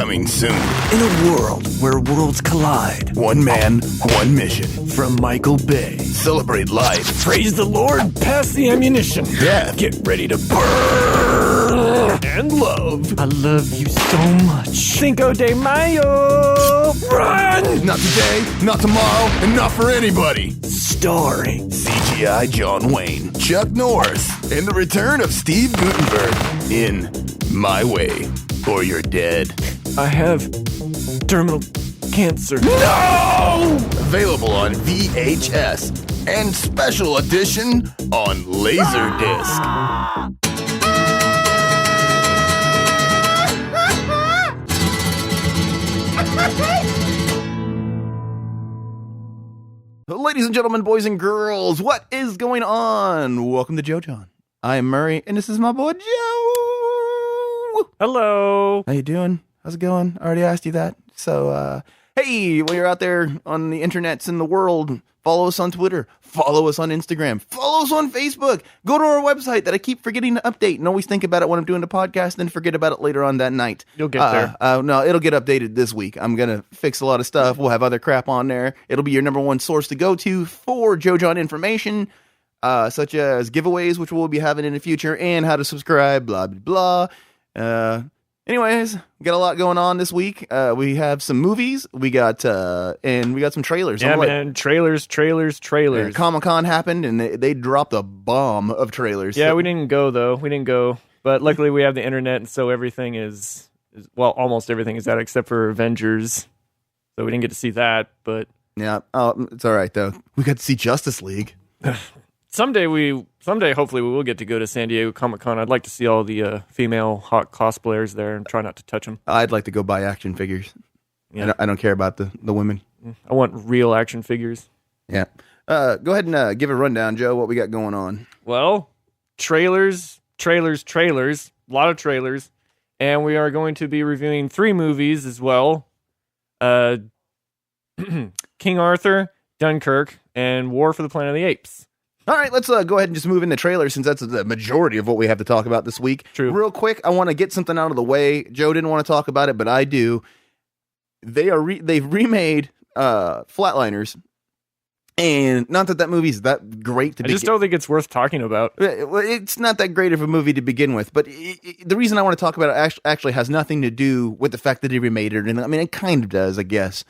Coming soon. In a world where worlds collide. One man, one mission. From Michael Bay. Celebrate life. Praise the Lord, pass the ammunition. Death. Get ready to burn. And love. I love you so much. Cinco de Mayo. Run! Not today, not tomorrow, and not for anybody. Starring CGI John Wayne, Chuck Norris, and the return of Steve Guttenberg in My Way, or You're Dead. I have terminal cancer. No! Available on VHS and special edition on Laserdisc. Ladies and gentlemen, boys and girls, what is going on? Welcome to Joe John. I am Murray, and this is my boy Joe. Hello. How you doing? How's it going? I already asked you that. So, hey, when you're out there on the internets in the world, follow us on Twitter, follow us on Instagram, follow us on Facebook. Go to our website that I keep forgetting to update and always think about it when I'm doing the podcast, then forget about it later on that night. You'll get there. No, it'll get updated this week. I'm going to fix a lot of stuff. We'll have other crap on there. It'll be your number one source to go to for Joe John information, such as giveaways, which we'll be having in the future, and how to subscribe, blah, blah, blah. Anyways, we got a lot going on this week. We have some movies. We got some trailers. Yeah, man, trailers. Comic-Con happened, and they dropped a bomb of trailers. Yeah, we didn't go, though. But luckily we have the internet, and so everything is almost everything is out except for Avengers. So we didn't get to see that, but... Yeah, it's all right, though. We got to see Justice League. Someday, hopefully, we will get to go to San Diego Comic-Con. I'd like to see all the female hot cosplayers there and try not to touch them. I'd like to go buy action figures. Yeah. I don't care about the women. I want real action figures. Yeah. Go ahead and give a rundown, Joe, what we got going on. Well, trailers. A lot of trailers. And we are going to be reviewing 3 movies as well. King Arthur, Dunkirk, and War for the Planet of the Apes. All right, let's go ahead and just move into trailers since that's the majority of what we have to talk about this week. True. Real quick, I want to get something out of the way. Joe didn't want to talk about it, but I do. They've remade Flatliners, and not that movie's that great to begin. I just don't think it's worth talking about. It's not that great of a movie to begin with, but the reason I want to talk about it actually has nothing to do with the fact that he remade it. And I mean, it kind of does, I guess.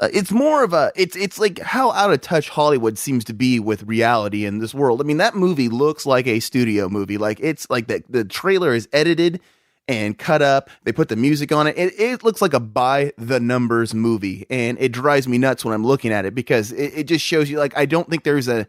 It's more of it's like how out of touch Hollywood seems to be with reality in this world. I mean, that movie looks like a studio movie. Like, it's like the trailer is edited and cut up. They put the music on it. It looks like a by the numbers movie, and it drives me nuts when I'm looking at it because it just shows you, like, I don't think there's a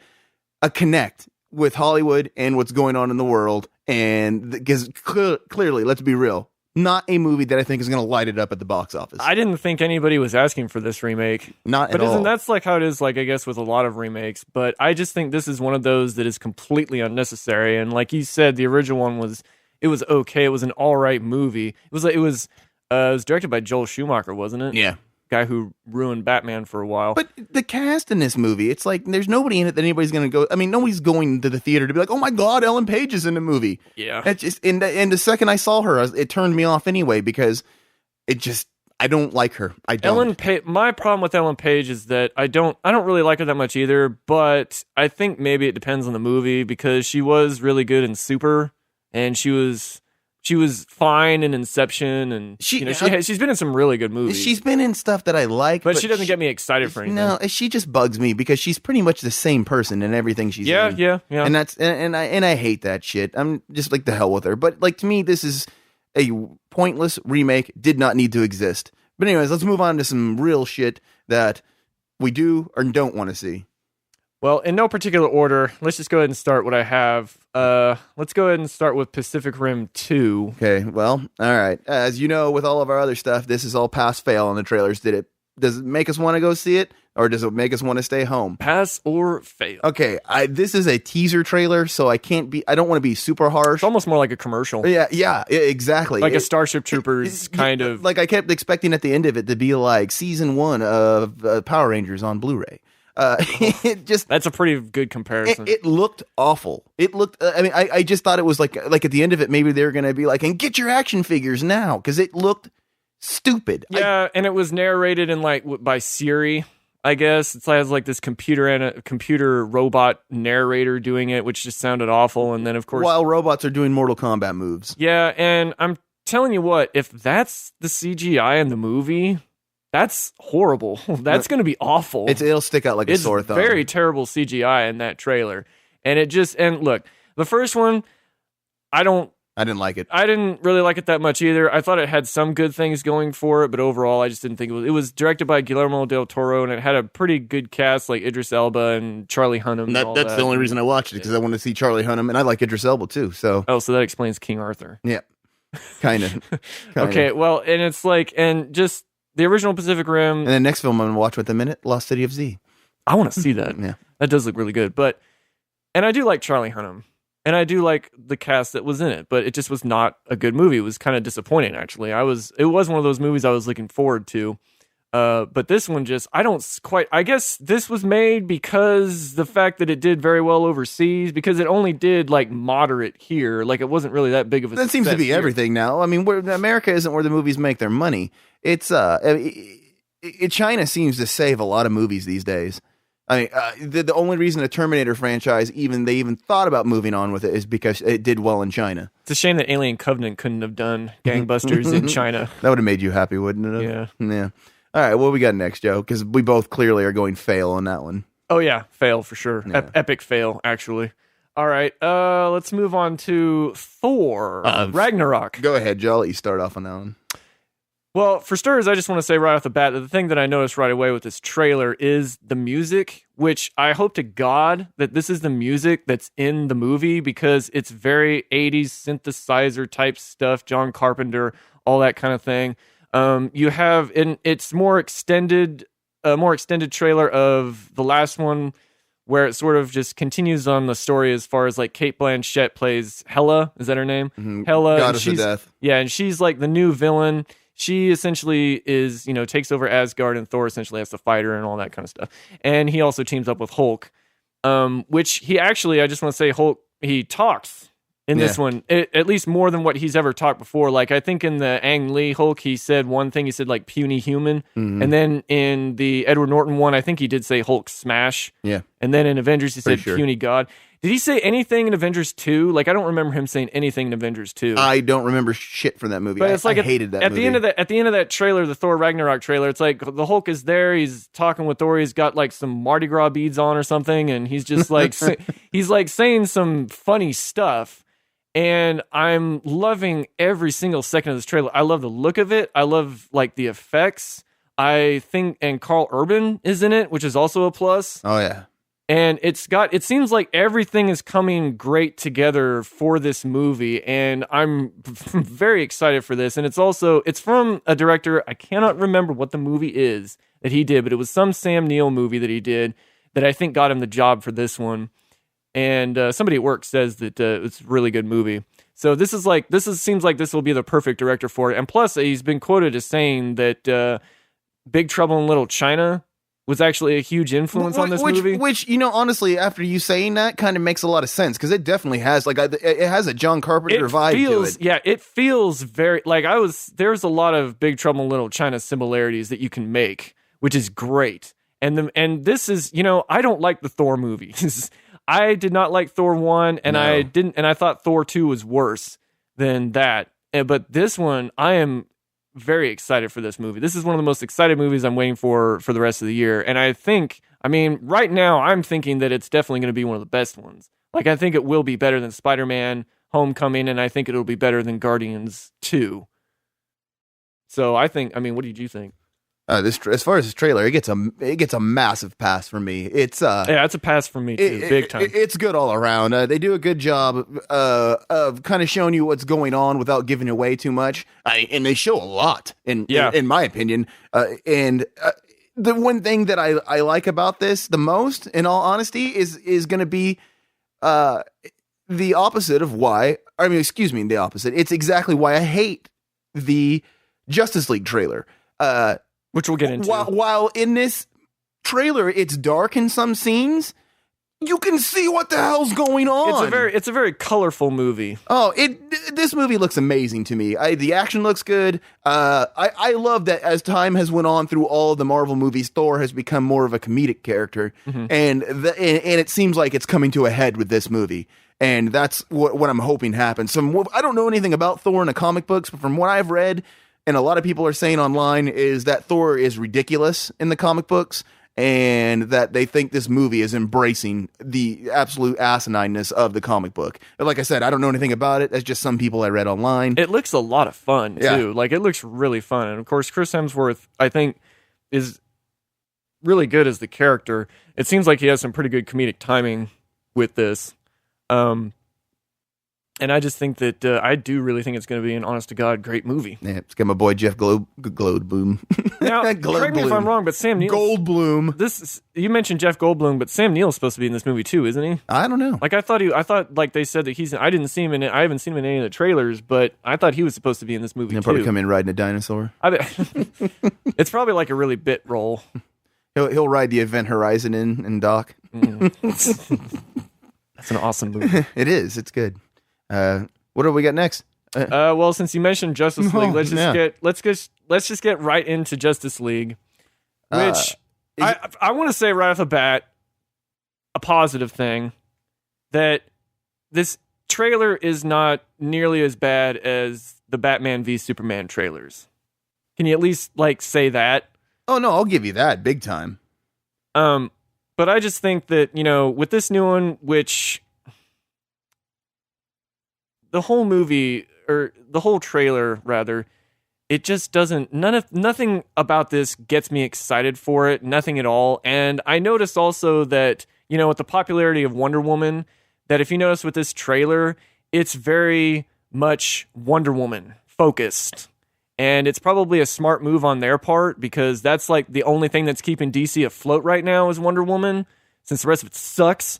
connect with Hollywood and what's going on in the world. And because clearly, let's be real, not a movie that I think is going to light it up at the box office. I didn't think anybody was asking for this remake. Not at all. But isn't that's like how it is, like, I guess, with a lot of remakes. But I just think this is one of those that is completely unnecessary. And like you said, the original one was okay. It was an all right movie. It was directed by Joel Schumacher, wasn't it? Yeah. Guy who ruined Batman for a while. But the cast in this movie, it's like there's nobody in it that anybody's going to go. I mean, nobody's going to the theater to be like, "Oh my God, Ellen Page is in the movie." Yeah. It's just, and the second I saw her, it turned me off anyway because I don't like her. I don't. My problem with Ellen Page is that I don't really like her that much either. But I think maybe it depends on the movie because she was really good in Super, and she was fine in Inception, and she's been in some really good movies. She's been in stuff that I like, but she doesn't get me excited for anything. No, she just bugs me because she's pretty much the same person in everything she's in. Yeah. And I hate that shit. I'm just like, the hell with her. But like, to me, this is a pointless remake. Did not need to exist. But anyways, let's move on to some real shit that we do or don't want to see. Well, in no particular order, let's just go ahead and start what I have. Let's go ahead and start with Pacific Rim 2. Okay, well, all right. As you know, with all of our other stuff, this is all pass-fail on the trailers. Does it make us want to go see it, or does it make us want to stay home? Pass or fail. Okay, this is a teaser trailer, so I don't want to be super harsh. It's almost more like a commercial. Yeah, exactly. Like a Starship Troopers kind of. Like, I kept expecting at the end of it to be like season 1 of Power Rangers on Blu-ray. That's a pretty good comparison. It looked awful. It looked. I mean, I just thought it was like at the end of it, maybe they're gonna be like, and get your action figures now, because it looked stupid. Yeah, and it was narrated in like by Siri, I guess. It has like this computer robot narrator doing it, which just sounded awful. And then of course, while robots are doing Mortal Kombat moves. Yeah, and I'm telling you what, if that's the CGI in the movie, that's horrible. That's going to be awful. It'll stick out like a sore thumb. It's very terrible CGI in that trailer. And and look, the first one, I didn't like it. I didn't really like it that much either. I thought it had some good things going for it, but overall, I just didn't think it was directed by Guillermo del Toro, and it had a pretty good cast like Idris Elba and Charlie Hunnam. That's the only reason I watched it, because I wanted to see Charlie Hunnam, and I like Idris Elba too. So that explains King Arthur. Yeah, kind of. Okay, well, and it's like, and just the original Pacific Rim. And the next film I'm going to watch within a minute, Lost City of Z. I want to see that. Yeah. That does look really good. And I do like Charlie Hunnam. And I do like the cast that was in it. But it just was not a good movie. It was kind of disappointing, actually. It was one of those movies I was looking forward to. But this one I guess this was made because the fact that it did very well overseas, because it only did like moderate here. Like it wasn't really that big of a That seems to be here. everything now. I mean, America isn't where the movies make their money. It's China seems to save a lot of movies these days. I mean, the only reason the Terminator franchise they even thought about moving on with it is because it did well in China. It's a shame that Alien Covenant couldn't have done gangbusters in China. That would have made you happy, wouldn't it? Yeah. Yeah. All right, what we got next, Joe? Because we both clearly are going fail on that one. Oh yeah, fail for sure. Yeah. Epic fail, actually. All right, let's move on to Thor Ragnarok. Go ahead, Joe. I'll let you start off on that one. Well, for starters, I just want to say right off the bat that the thing that I noticed right away with this trailer is the music, which I hope to God that this is the music that's in the movie, because it's very 80s synthesizer type stuff, John Carpenter, all that kind of thing. It's more extended trailer of the last one, where it sort of just continues on the story as far as like Cate Blanchett plays Hela. Is that her name? Mm-hmm. Hela. Goddess of Death. Yeah, and she's like the new villain. She essentially is, takes over Asgard, and Thor essentially has to fight her and all that kind of stuff. And he also teams up with Hulk, which he actually, I just want to say, Hulk, he talks in this one, at least more than what he's ever talked before. Like, I think in the Ang Lee Hulk, he said one thing, he said like puny human. Mm-hmm. And then in the Edward Norton one, I think he did say Hulk smash. Yeah. And then in Avengers, he said puny god. Did he say anything in Avengers 2? Like, I don't remember him saying anything in Avengers 2. I don't remember shit from that movie. But it's like I hated that movie. At the end of that trailer, the Thor Ragnarok trailer, it's like the Hulk is there. He's talking with Thor. He's got like some Mardi Gras beads on or something, and he's just like he's like saying some funny stuff. And I'm loving every single second of this trailer. I love the look of it. I love like the effects. I think, and Carl Urban is in it, which is also a plus. Oh yeah. And it seems like everything is coming great together for this movie, and I'm very excited for this. And it's from a director, I cannot remember what the movie is that he did, but it was some Sam Neill movie that he did that I think got him the job for this one. And somebody at work says that it's a really good movie. So seems like this will be the perfect director for it. And plus, he's been quoted as saying that Big Trouble in Little China was actually a huge influence on this movie. Which, honestly, after you saying that, kind of makes a lot of sense, because it definitely has, it has a John Carpenter vibe to it. Yeah, it feels very, there's a lot of Big Trouble in Little China similarities that you can make, which is great. And this is, I don't like the Thor movies. I did not like Thor 1, and I thought Thor 2 was worse than that. But this one, I am very excited for this movie. This is one of the most excited movies I'm waiting for the rest of the year. And right now I'm thinking that it's definitely going to be one of the best ones. Like, I think it will be better than Spider-Man Homecoming, and I think it'll be better than Guardians 2. So what did you think? As far as this trailer, it gets a massive pass from me. It's it's a pass from me too, big time. It's good all around. They do a good job of kind of showing you what's going on without giving away too much. And they show a lot, in my opinion. And the one thing that I like about this the most, in all honesty, is going to be the opposite of why. The opposite. It's exactly why I hate the Justice League trailer. Which we'll get into. While in this trailer, it's dark in some scenes, you can see what the hell's going on. It's a very colorful movie. Oh, this movie looks amazing to me. The action looks good. I love that as time has went on through all of the Marvel movies, Thor has become more of a comedic character, and it seems like it's coming to a head with this movie. And that's what I'm hoping happens. I don't know anything about Thor in the comic books, but from what I've read, and a lot of people are saying online, is that Thor is ridiculous in the comic books, and that they think this movie is embracing the absolute asinineness of the comic book. But like I said, I don't know anything about it. That's just some people I read online. It looks a lot of fun, too. Like, it looks really fun. And, of course, Chris Hemsworth, I think, is really good as the character. It seems like he has some pretty good comedic timing with this. And I just think that I do really think it's going to be an honest-to-God great movie. Yeah, it's got my boy Jeff Goldblum. Now, correct me if I'm wrong, but Sam Neill... Goldblum. You mentioned Jeff Goldblum, but Sam Neill's supposed to be in this movie too, isn't he? I don't know. Like, I thought like they said that he's... I didn't see him in it. I haven't seen him in any of the trailers, but I thought he was supposed to be in this movie He'll too. probably come in riding a dinosaur. It's probably like a really bit role. He'll ride the Event Horizon in Doc. That's an awesome movie. It is. It's good. What do we got next? Well, since you mentioned Justice League, let's just get right into Justice League, which I want to say right off the bat, a positive thing, that this trailer is not nearly as bad as the Batman v Superman trailers. Can you at least say that? Oh no, I'll give you that big time. But I just think that, with this new one, which the whole movie, or the whole trailer rather, it just doesn't, nothing about this gets me excited for it, nothing at all. And I noticed also that, with the popularity of Wonder Woman, that if you notice with this trailer, it's very much Wonder Woman focused. And it's probably a smart move on their part, because that's the only thing that's keeping DC afloat right now is Wonder Woman, since the rest of it sucks.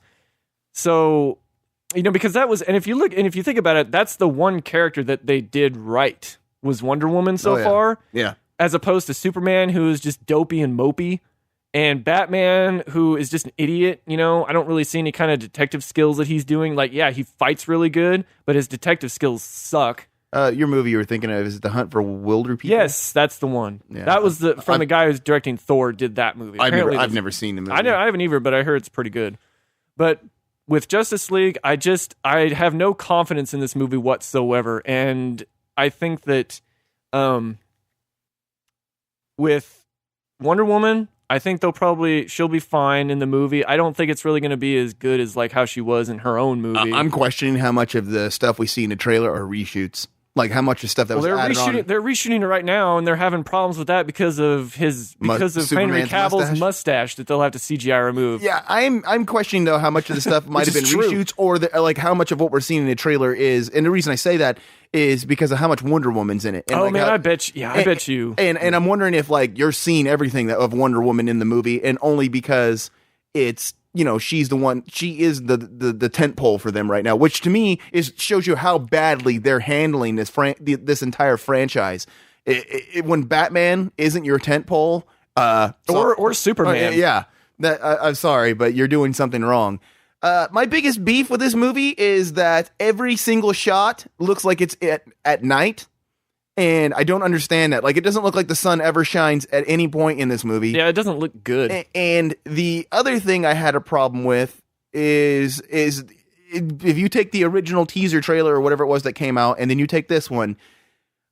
So, because that was, and if you think about it, that's the one character that they did right, was Wonder Woman so far. Yeah. As opposed to Superman, who is just dopey and mopey, and Batman, who is just an idiot. I don't really see any kind of detective skills that he's doing. He fights really good, but his detective skills suck. Your movie you were thinking of is The Hunt for Wilder People? Yes, that's the one. Yeah. That was the guy who's directing Thor did that movie. I've never seen the movie. I haven't either, but I heard it's pretty good. But with Justice League, I have no confidence in this movie whatsoever, and I think that with Wonder Woman, I think she'll be fine in the movie. I don't think it's really going to be as good as how she was in her own movie. I'm questioning how much of the stuff we see in the trailer are reshoots. How much of stuff that was added on. They're reshooting it right now, and they're having problems with that because of Henry Cavill's mustache that they'll have to CGI remove. Yeah, I'm questioning though how much of the stuff might have been reshoots, or how much of what we're seeing in the trailer is. And the reason I say that is because of how much Wonder Woman's in it. And I bet you. I bet you. And I'm wondering if you're seeing everything of Wonder Woman in the movie, and only because it's. She's the one. She is the tent pole for them right now, which to me shows you how badly they're handling this entire franchise. When Batman isn't your tent pole, or Superman, yeah. I'm sorry, but you're doing something wrong. My biggest beef with this movie is that every single shot looks like it's at night. And I don't understand that. It doesn't look like the sun ever shines at any point in this movie. Yeah, it doesn't look good. And the other thing I had a problem with is if you take the original teaser trailer or whatever it was that came out, and then you take this one,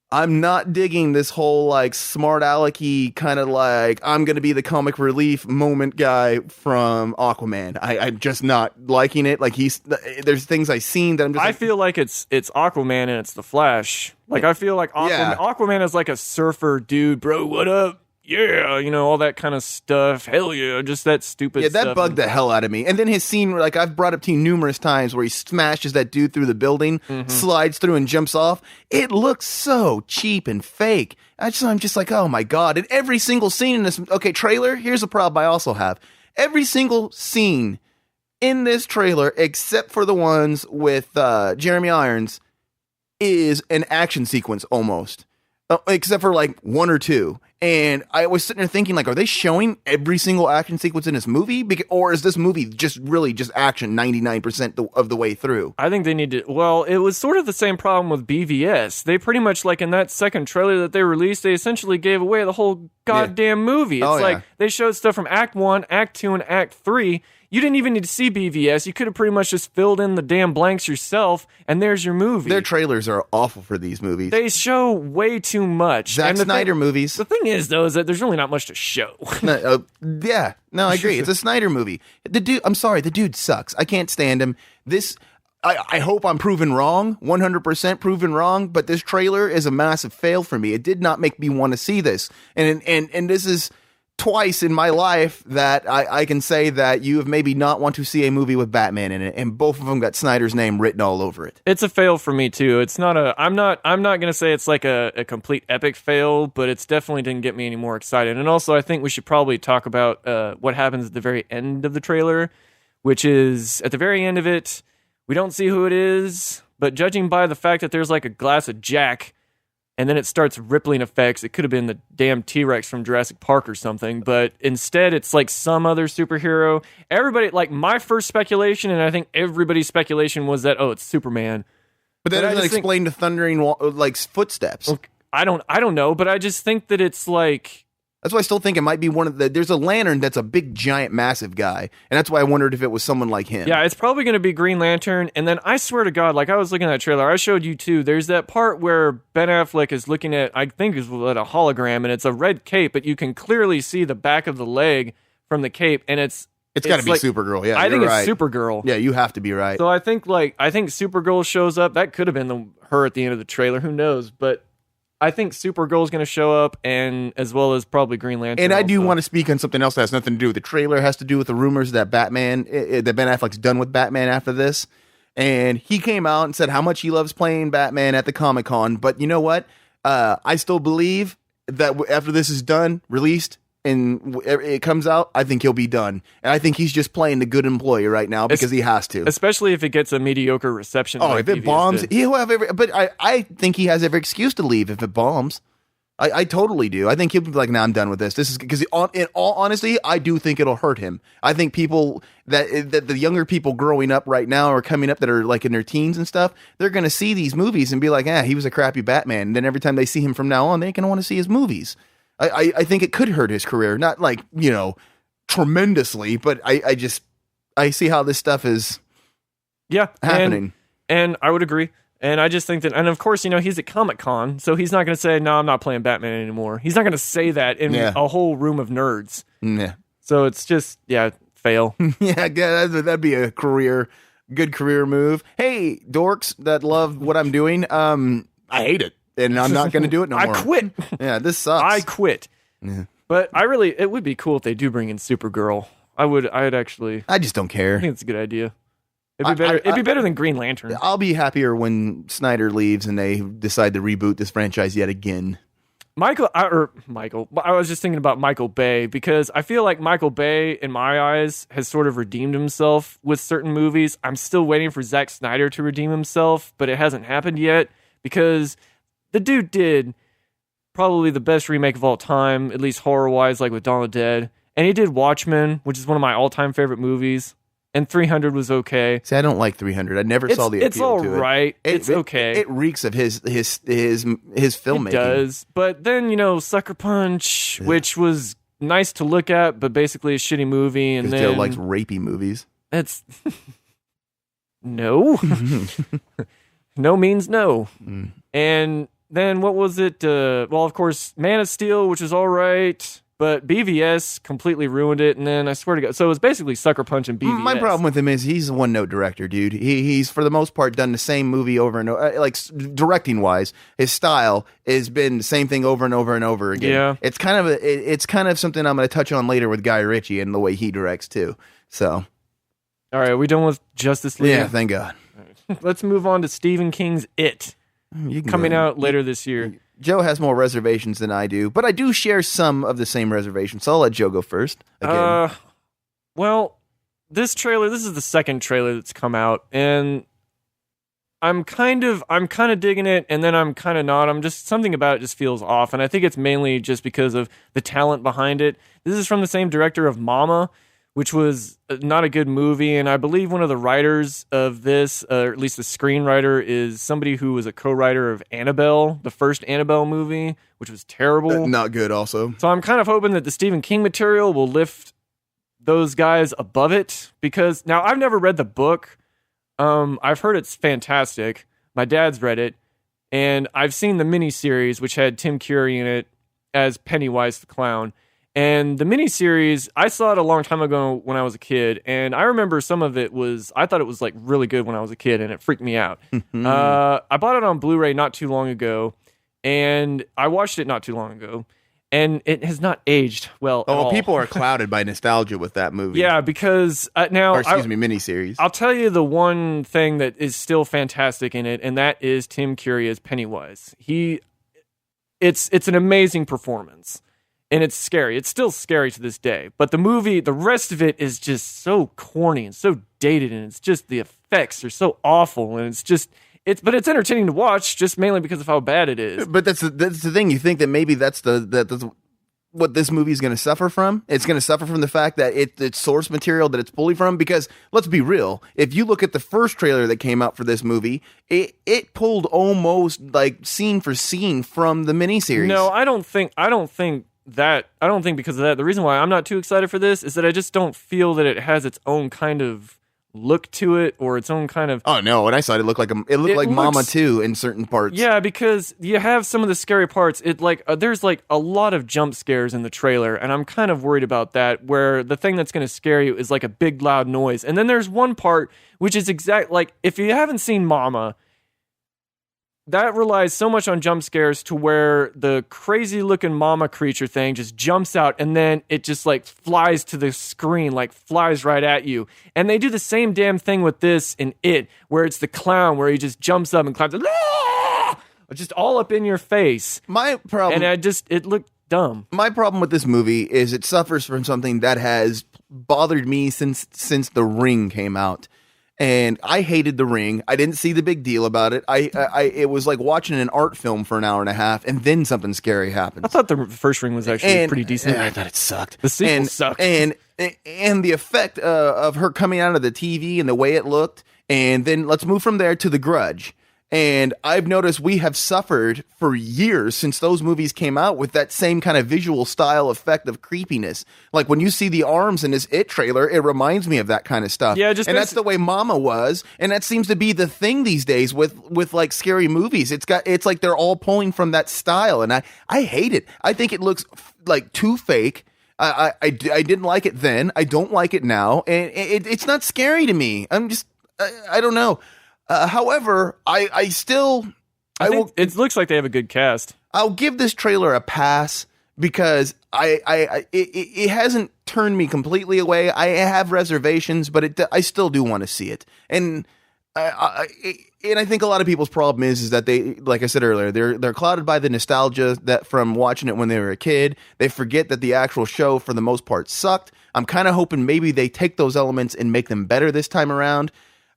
I'm not digging this whole smart alecky kind of I'm going to be the comic relief moment guy from Aquaman. I'm just not liking it. There's things I've seen that I'm just. I feel like it's Aquaman and it's the Flash. I feel like Aquaman is like a surfer dude, bro. What up? Yeah, all that kind of stuff. Hell yeah, just that stupid stuff. Yeah, that bugged the hell out of me. And then his scene, I've brought up to you numerous times, where he smashes that dude through the building, slides through and jumps off. It looks so cheap and fake. I'm just oh my God. And every single scene in this, trailer, here's a problem I also have. Every single scene in this trailer, except for the ones with Jeremy Irons, is an action sequence almost. Except for one or two. And I was sitting there thinking, like, are they showing every single action sequence in this movie? Or is this movie just really just action 99% of the way through? I think they need to. Well, it was sort of the same problem with BVS. They pretty much, like, in that second trailer that they released, they essentially gave away the whole goddamn movie. It's they showed stuff from Act 1, Act 2, and Act 3. You didn't even need to see BVS. You could have pretty much just filled in the damn blanks yourself, and there's your movie. Their trailers are awful for these movies. They show way too much. Zack Snyder movies. The thing is, though, is that there's really not much to show. No, I agree. It's a Snyder movie. I'm sorry, the dude sucks. I can't stand him. I hope I'm proven wrong, 100% proven wrong, but this trailer is a massive fail for me. It did not make me want to see this. And this is twice in my life that I can say that you have maybe not want to see a movie with Batman in it, and both of them got Snyder's name written all over it. It's a fail for me too. It's not I'm not going to say it's like a complete epic fail, but it's definitely didn't get me any more excited. And also I think we should probably talk about what happens at the very end of the trailer, which is at the very end of it, we don't see who it is, but judging by the fact that there's like a glass of Jack, and then it starts rippling effects. It could have been the damn T-Rex from Jurassic Park or something, but instead it's like some other superhero. Everybody, like my first speculation, and I think everybody's speculation was that, it's Superman. But that doesn't explain the thundering footsteps. I don't know, but I just think that it's like... That's why I still think it might be there's a lantern that's a big, giant, massive guy. And that's why I wondered if it was someone like him. Yeah, it's probably going to be Green Lantern. And then I swear to God, like I was looking at that trailer, I showed you too, there's that part where Ben Affleck is looking at, I think it's at a hologram, and it's a red cape, but you can clearly see the back of the leg from the cape, and it's got to be like, Supergirl. Yeah, I think right. It's Supergirl. Yeah, you have to be right. So I think Supergirl shows up. That could have been her at the end of the trailer. Who knows? But I think Supergirl's going to show up, and as well as probably Green Lantern. And I do want to speak on something else that has nothing to do with the trailer. It has to do with the rumors that that Ben Affleck's done with Batman after this. And he came out and said how much he loves playing Batman at the Comic-Con. But you know what? I still believe that after this is done, released, and it comes out, I think he'll be done. And I think he's just playing the good employee right now because he has to. Especially if it gets a mediocre reception. If it bombs, he'll have but I think he has every excuse to leave if it bombs. I totally do. I think he'll be like, nah, I'm done with this. This is because in all honesty, I do think it'll hurt him. I think people that the younger people growing up right now or coming up that are like in their teens and stuff, they're going to see these movies and be like, he was a crappy Batman. And then every time they see him from now on, they ain't going to want to see his movies. I think it could hurt his career, not like, tremendously, but I see how this stuff is happening. And I would agree. And I just think that, and of course, he's at Comic-Con, so he's not going to say, no, I'm not playing Batman anymore. He's not going to say that in a whole room of nerds. Yeah. So it's just, fail. That'd be a good career move. Hey, dorks that love what I'm doing, I hate it. And I'm not going to do it no more. I quit. Yeah, this sucks. I quit. Yeah. But it would be cool if they do bring in Supergirl. I'd actually. I just don't care. I think it's a good idea. It'd be better than Green Lantern. I'll be happier when Snyder leaves and they decide to reboot this franchise yet again. Michael. I was just thinking about Michael Bay because I feel like Michael Bay, in my eyes, has sort of redeemed himself with certain movies. I'm still waiting for Zack Snyder to redeem himself, but it hasn't happened yet because the dude did probably the best remake of all time, at least horror-wise, like with Dawn of the Dead. And he did Watchmen, which is one of my all-time favorite movies. And 300 was okay. See, I don't like 300. I never saw the appeal to it. It's all right. It's okay. It reeks of his filmmaking. It does. But then, Sucker Punch, which was nice to look at, but basically a shitty movie. And then Joe likes rapey movies. It's no. No means no. Mm. And then what was it? Well, of course, Man of Steel, which is all right. But BVS completely ruined it, and then I swear to God, so it was basically Sucker Punch and BVS. My problem with him is he's a one-note director, dude. He's for the most part done the same movie over and over, like directing-wise. His style has been the same thing over and over and over again. Yeah, it's kind of something I'm going to touch on later with Guy Ritchie and the way he directs too. So, all right, are we done with Justice League? Yeah, thank God. Right. Let's move on to Stephen King's It, coming out later this year. Joe has more reservations than I do, but I do share some of the same reservations, so I'll let Joe go first. Again. Well, this is the second trailer that's come out, and I'm kind of digging it, and then I'm kind of not. I'm just something about it just feels off, and I think it's mainly just because of the talent behind it. This is from the same director of Mama, which was not a good movie, and I believe one of the writers of this, or at least the screenwriter, is somebody who was a co-writer of Annabelle, the first Annabelle movie, which was terrible. Not good, also. So I'm kind of hoping that the Stephen King material will lift those guys above it, because now I've never read the book. I've heard it's fantastic. My dad's read it, and I've seen the miniseries, which had Tim Curry in it as Pennywise the Clown. And the miniseries, I saw it a long time ago when I was a kid, and I remember some of it I thought it was like really good when I was a kid, and it freaked me out. I bought it on Blu-ray not too long ago, and I watched it not too long ago. And it has not aged well at all. People are clouded by nostalgia with that movie. Yeah, because miniseries. I'll tell you the one thing that is still fantastic in it, and that is Tim Curry as Pennywise. It's an amazing performance, and it's scary. It's still scary to this day. But the movie, the rest of it is just so corny and so dated, and it's just the effects are so awful, and but it's entertaining to watch, just mainly because of how bad it is. But that's the thing. You think that maybe that's what this movie is going to suffer from? It's going to suffer from the fact that it's source material that it's pulling from. Because let's be real, if you look at the first trailer that came out for this movie, it pulled almost like scene for scene from the miniseries. No, I don't think because of that. The reason why I'm not too excited for this is that I just don't feel that it has its own kind of look to it, or its own kind of... Oh no, when I saw it, it looked like Mama 2 in certain parts. Yeah, because you have some of the scary parts. There's like a lot of jump scares in the trailer, and I'm kind of worried about that, where the thing that's going to scare you is like a big loud noise. And then there's one part which is like, if you haven't seen Mama, that relies so much on jump scares to where the crazy looking mama creature thing just jumps out, and then it just like flies to the screen, like flies right at you. And they do the same damn thing with this in It, where it's the clown where he just jumps up and climbs, just all up in your face. My problem, and it looked dumb. My problem with this movie is it suffers from something that has bothered me since The Ring came out. And I hated The Ring. I didn't see the big deal about it. It was like watching an art film for an hour and a half, and then something scary happens. I thought the first Ring was actually pretty decent. I thought it sucked. The sequel sucked. And the effect of her coming out of the TV and the way it looked, and then let's move from there to The Grudge. And I've noticed we have suffered for years since those movies came out with that same kind of visual style effect of creepiness. Like when you see the arms in this It trailer, it reminds me of that kind of stuff. Yeah, that's the way Mama was, and that seems to be the thing these days with like scary movies. It's like they're all pulling from that style, and I hate it. I think it looks like too fake. I didn't like it then. I don't like it now, and it's not scary to me. I don't know. However, I think it looks like they have a good cast. I'll give this trailer a pass because it hasn't turned me completely away. I have reservations, but I still do want to see it. And I think a lot of people's problem is that they, like I said earlier, they're clouded by the nostalgia that from watching it when they were a kid. They forget that the actual show for the most part sucked. I'm kind of hoping maybe they take those elements and make them better this time around.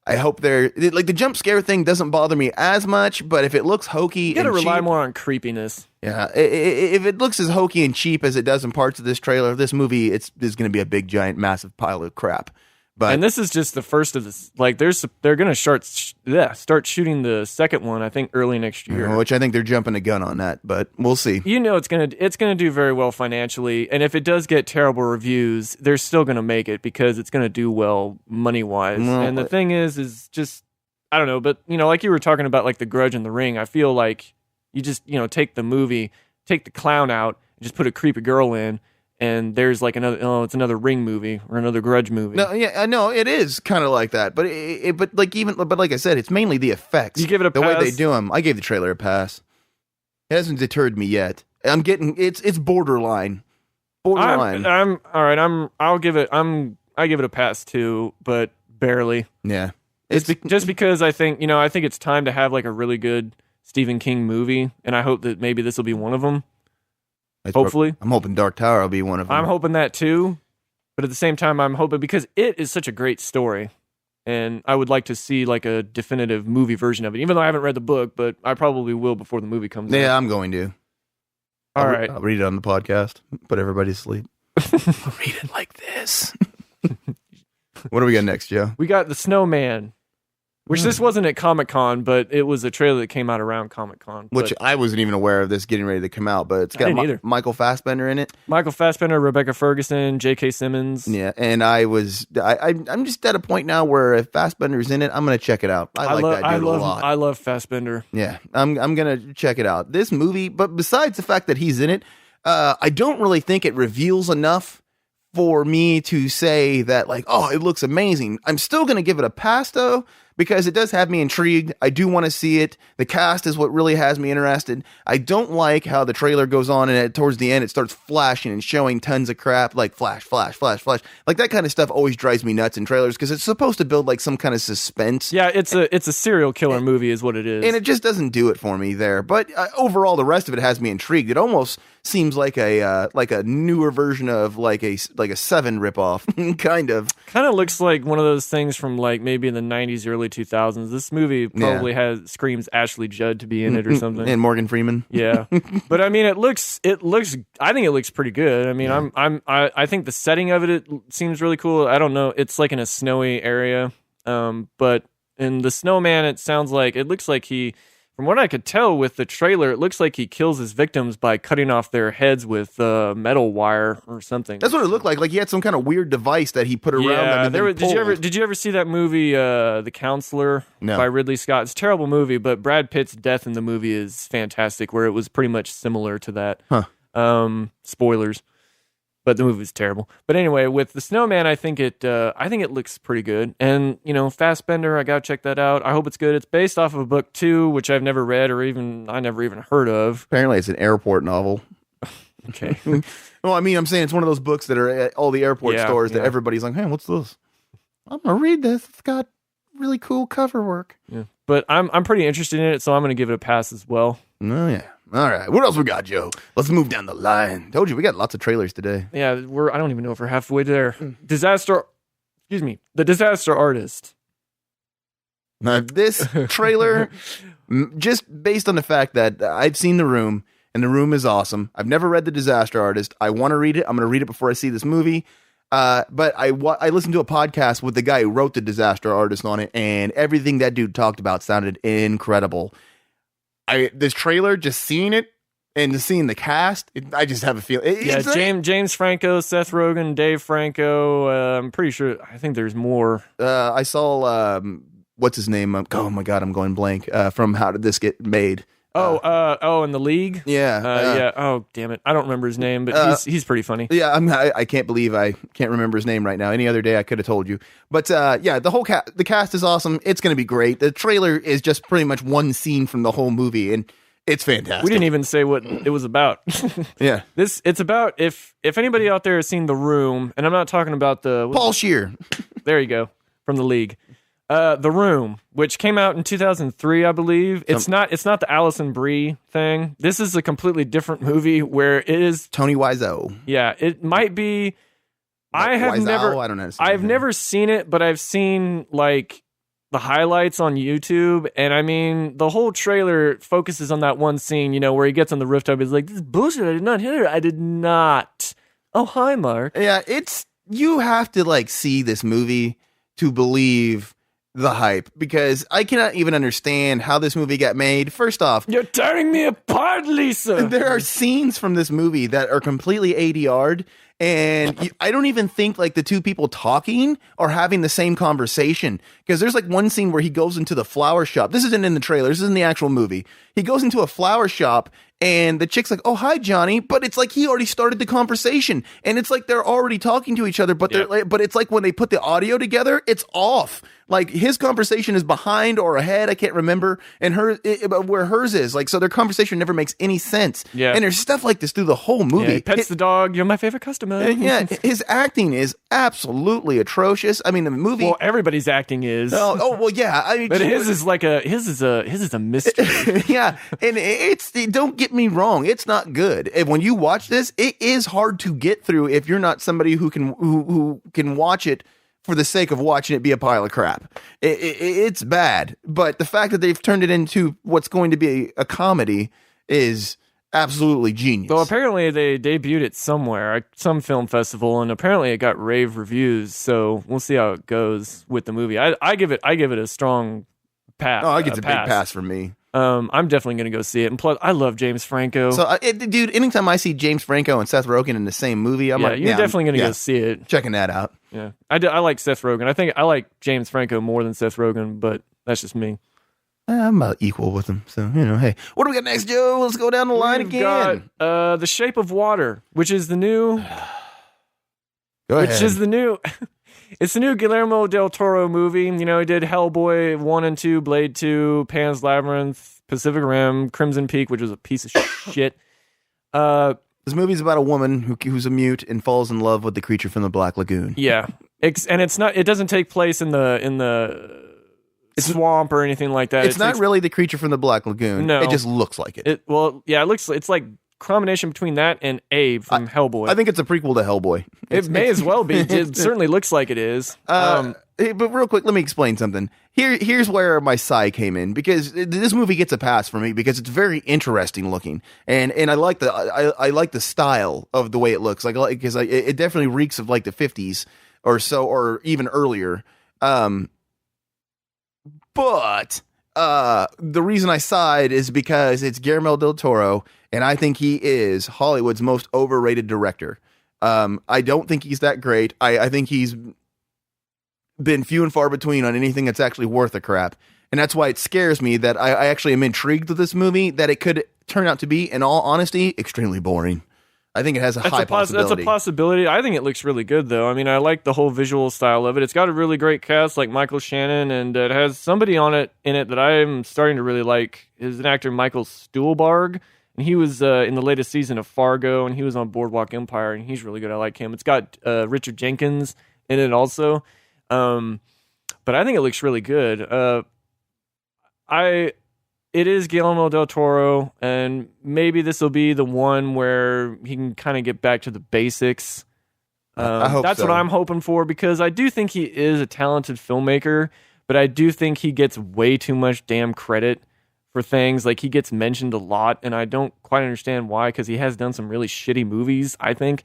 I hope like the jump scare thing doesn't bother me as much, but if it looks hokey, you gotta rely more on creepiness. Yeah, if it looks as hokey and cheap as it does in parts of this trailer, this movie is going to be a big, giant, massive pile of crap. And this is just the first of this. Like, they're going to start shooting the second one, I think, early next year. Which I think they're jumping a gun on that, but we'll see. You know, it's gonna do very well financially, and if it does get terrible reviews, they're still going to make it because it's going to do well money wise. And the thing is just, I don't know, but like you were talking about, like The Grudge and The Ring. I feel like you just take the movie, take the clown out, and just put a creepy girl in. And there's like it's another Ring movie or another Grudge movie. No, yeah, no, it is kind of like that. But but like I said, it's mainly the effects. You give it a pass? The way they do them. I gave the trailer a pass. It hasn't deterred me yet. It's borderline. Borderline. I'm all right. I give it a pass too, but barely. Yeah. It's just because I think it's time to have like a really good Stephen King movie, and I hope that maybe this will be one of them. Hopefully. I'm hoping Dark Tower will be one of them. I'm hoping that too. But at the same time, I'm hoping because It is such a great story. And I would like to see like a definitive movie version of it, even though I haven't read the book, but I probably will before the movie comes out. Yeah, I'm going to. All right. I'll read it on the podcast. Put everybody to sleep. I'll read it like this. What do we got next, Joe? We got the Snowman, which this wasn't at Comic-Con, but it was a trailer that came out around Comic-Con. Which I wasn't even aware of this getting ready to come out, but it's got Michael Fassbender in it. Michael Fassbender, Rebecca Ferguson, J.K. Simmons. Yeah, and I'm just at a point now where if Fassbender's in it, I'm going to check it out. I like that dude a lot. I love Fassbender. Yeah, I'm going to check it out. This movie, but besides the fact that he's in it, I don't really think it reveals enough for me to say that, like, oh, it looks amazing. I'm still going to give it a pass, though, because it does have me intrigued. I do want to see it. The cast is what really has me interested. I don't like how the trailer goes on and towards the end it starts flashing and showing tons of crap, like flash, flash, flash, flash. Like that kind of stuff always drives me nuts in trailers because it's supposed to build like some kind of suspense. Yeah, it's a serial killer movie is what it is. And it just doesn't do it for me there. But overall, the rest of it has me intrigued. It almost seems like a newer version of like a Seven ripoff, kind of. Kind of looks like one of those things from like maybe in the 90s, early 2000s. This movie probably screams Ashley Judd to be in it or something. And Morgan Freeman. Yeah, but I mean, it looks. I think it looks pretty good. I mean, I think the setting of it seems really cool. I don't know. It's like in a snowy area, but in the Snowman, it looks like he. From what I could tell with the trailer, it looks like he kills his victims by cutting off their heads with metal wire or something. That's what it looked like. Like he had some kind of weird device that he put around them. And did you ever see that movie, The Counselor, by Ridley Scott? It's a terrible movie, but Brad Pitt's death in the movie is fantastic, where it was pretty much similar to that. Huh. Spoilers. But the movie was terrible. But anyway, with the Snowman, I think it looks pretty good. And, Fassbender, I gotta check that out. I hope it's good. It's based off of a book too, which I've never read or I never even heard of. Apparently it's an airport novel. Okay. Well, I mean, I'm saying it's one of those books that are at all the airport stores that everybody's like, hey, what's this? I'm gonna read this. It's got really cool cover work. Yeah. But I'm pretty interested in it, so I'm gonna give it a pass as well. Oh yeah. All right. What else we got, Joe? Let's move down the line. Told you we got lots of trailers today. Yeah, I don't even know if we're halfway there. The Disaster Artist. Now, this trailer, just based on the fact that I've seen The Room, and The Room is awesome. I've never read The Disaster Artist. I want to read it. I'm going to read it before I see this movie. But I listened to a podcast with the guy who wrote The Disaster Artist on it, and everything that dude talked about sounded incredible. This trailer, just seeing it and just seeing the cast, I just have a feeling. James Franco, Seth Rogen, Dave Franco. I'm pretty sure. I think there's more. I saw what's his name? Oh my god, I'm going blank. From How Did This Get Made? In the League. Yeah. Oh, damn it, I don't remember his name, but he's pretty funny. Yeah, I can't believe I can't remember his name right now. Any other day I could have told you. But the whole the cast is awesome. It's going to be great. The trailer is just pretty much one scene from the whole movie, and it's fantastic. We didn't even say what it was about. Yeah, it's about if anybody out there has seen The Room, and I'm not talking about Paul Scheer. There you go, from the League. The Room, which came out in 2003, I believe. It's not the Alison Brie thing. This is a completely different movie where it is Tony Wiseau. Yeah, it might be. I don't know. I've never seen it, but I've seen like the highlights on YouTube, and I mean the whole trailer focuses on that one scene, where he gets on the rooftop. He's like, "This is bullshit. I did not hit her. I did not." Oh, hi, Mark. Yeah, you have to like see this movie to believe the hype, because I cannot even understand how this movie got made. First off, you're tearing me apart, Lisa. There are scenes from this movie that are completely ADR'd, and I don't even think like the two people talking are having the same conversation, because there's like one scene where he goes into the flower shop. This isn't in the trailer. This is in the actual movie. He goes into a flower shop, and the chick's like, "Oh, hi, Johnny," but it's like he already started the conversation, and it's like they're already talking to each other, but but it's like when they put the audio together, it's off. Like his conversation is behind or ahead, I can't remember, and where hers is, like, so their conversation never makes any sense. Yeah, and there's stuff like this through the whole movie. Yeah, he pets the dog. You're my favorite customer. Yeah, his acting is absolutely atrocious. I mean, the movie. Well, everybody's acting is. Oh well, yeah. I mean, but his is a mystery. Yeah, and don't get me wrong, it's not good. And when you watch this, it is hard to get through if you're not somebody who can watch it for the sake of watching it be a pile of crap. It's bad, but the fact that they've turned it into what's going to be a comedy is absolutely genius. Well, apparently they debuted it somewhere, at some film festival, and apparently it got rave reviews. So we'll see how it goes with the movie. I give it a strong pass. Oh, I get a big pass from me. I'm definitely going to go see it. And plus, I love James Franco. So, dude, anytime I see James Franco and Seth Rogen in the same movie, I'm like, you're definitely going to go see it. Checking that out. Yeah, I like Seth Rogen. I think I like James Franco more than Seth Rogen, but that's just me. I'm about equal with him. So, hey, what do we got next, Joe? Let's go down the line again. Got, The Shape of Water, which is the new... It's the new Guillermo del Toro movie. You know, he did Hellboy 1 and 2, Blade 2, Pan's Labyrinth, Pacific Rim, Crimson Peak, which was a piece of shit. This movie's about a woman who's a mute and falls in love with the creature from the Black Lagoon. Yeah. It doesn't take place in the swamp or anything like that. It's not really the creature from the Black Lagoon. No. It just looks like it. It's like combination between that and Abe from Hellboy. I think it's a prequel to Hellboy. It may as well be. It certainly looks like it is. But real quick, let me explain something. Here's where my sigh came in, because this movie gets a pass for me because it's very interesting looking, and I like the style of the way it looks. Because it definitely reeks of like the 50s or so, or even earlier. But the reason I sighed is because it's Guillermo del Toro, and I think he is Hollywood's most overrated director. I don't think he's that great. I think he's been few and far between on anything that's actually worth a crap. And that's why it scares me that I actually am intrigued with this movie, that it could turn out to be, in all honesty, extremely boring. I think it has a high possibility. That's a possibility. I think it looks really good, though. I mean, I like the whole visual style of it. It's got a really great cast, like Michael Shannon, and it has somebody in it that I'm starting to really like. Is an actor, Michael Stuhlbarg, and he was in the latest season of Fargo, and he was on Boardwalk Empire, and he's really good. I like him. It's got Richard Jenkins in it also, but I think it looks really good. It is Guillermo del Toro, and maybe this will be the one where he can kind of get back to the basics. I hope that's so. what I'm hoping for, because I do think he is a talented filmmaker, but I do think he gets way too much damn credit for things. Like, he gets mentioned a lot, and I don't quite understand why, because he has done some really shitty movies, I think.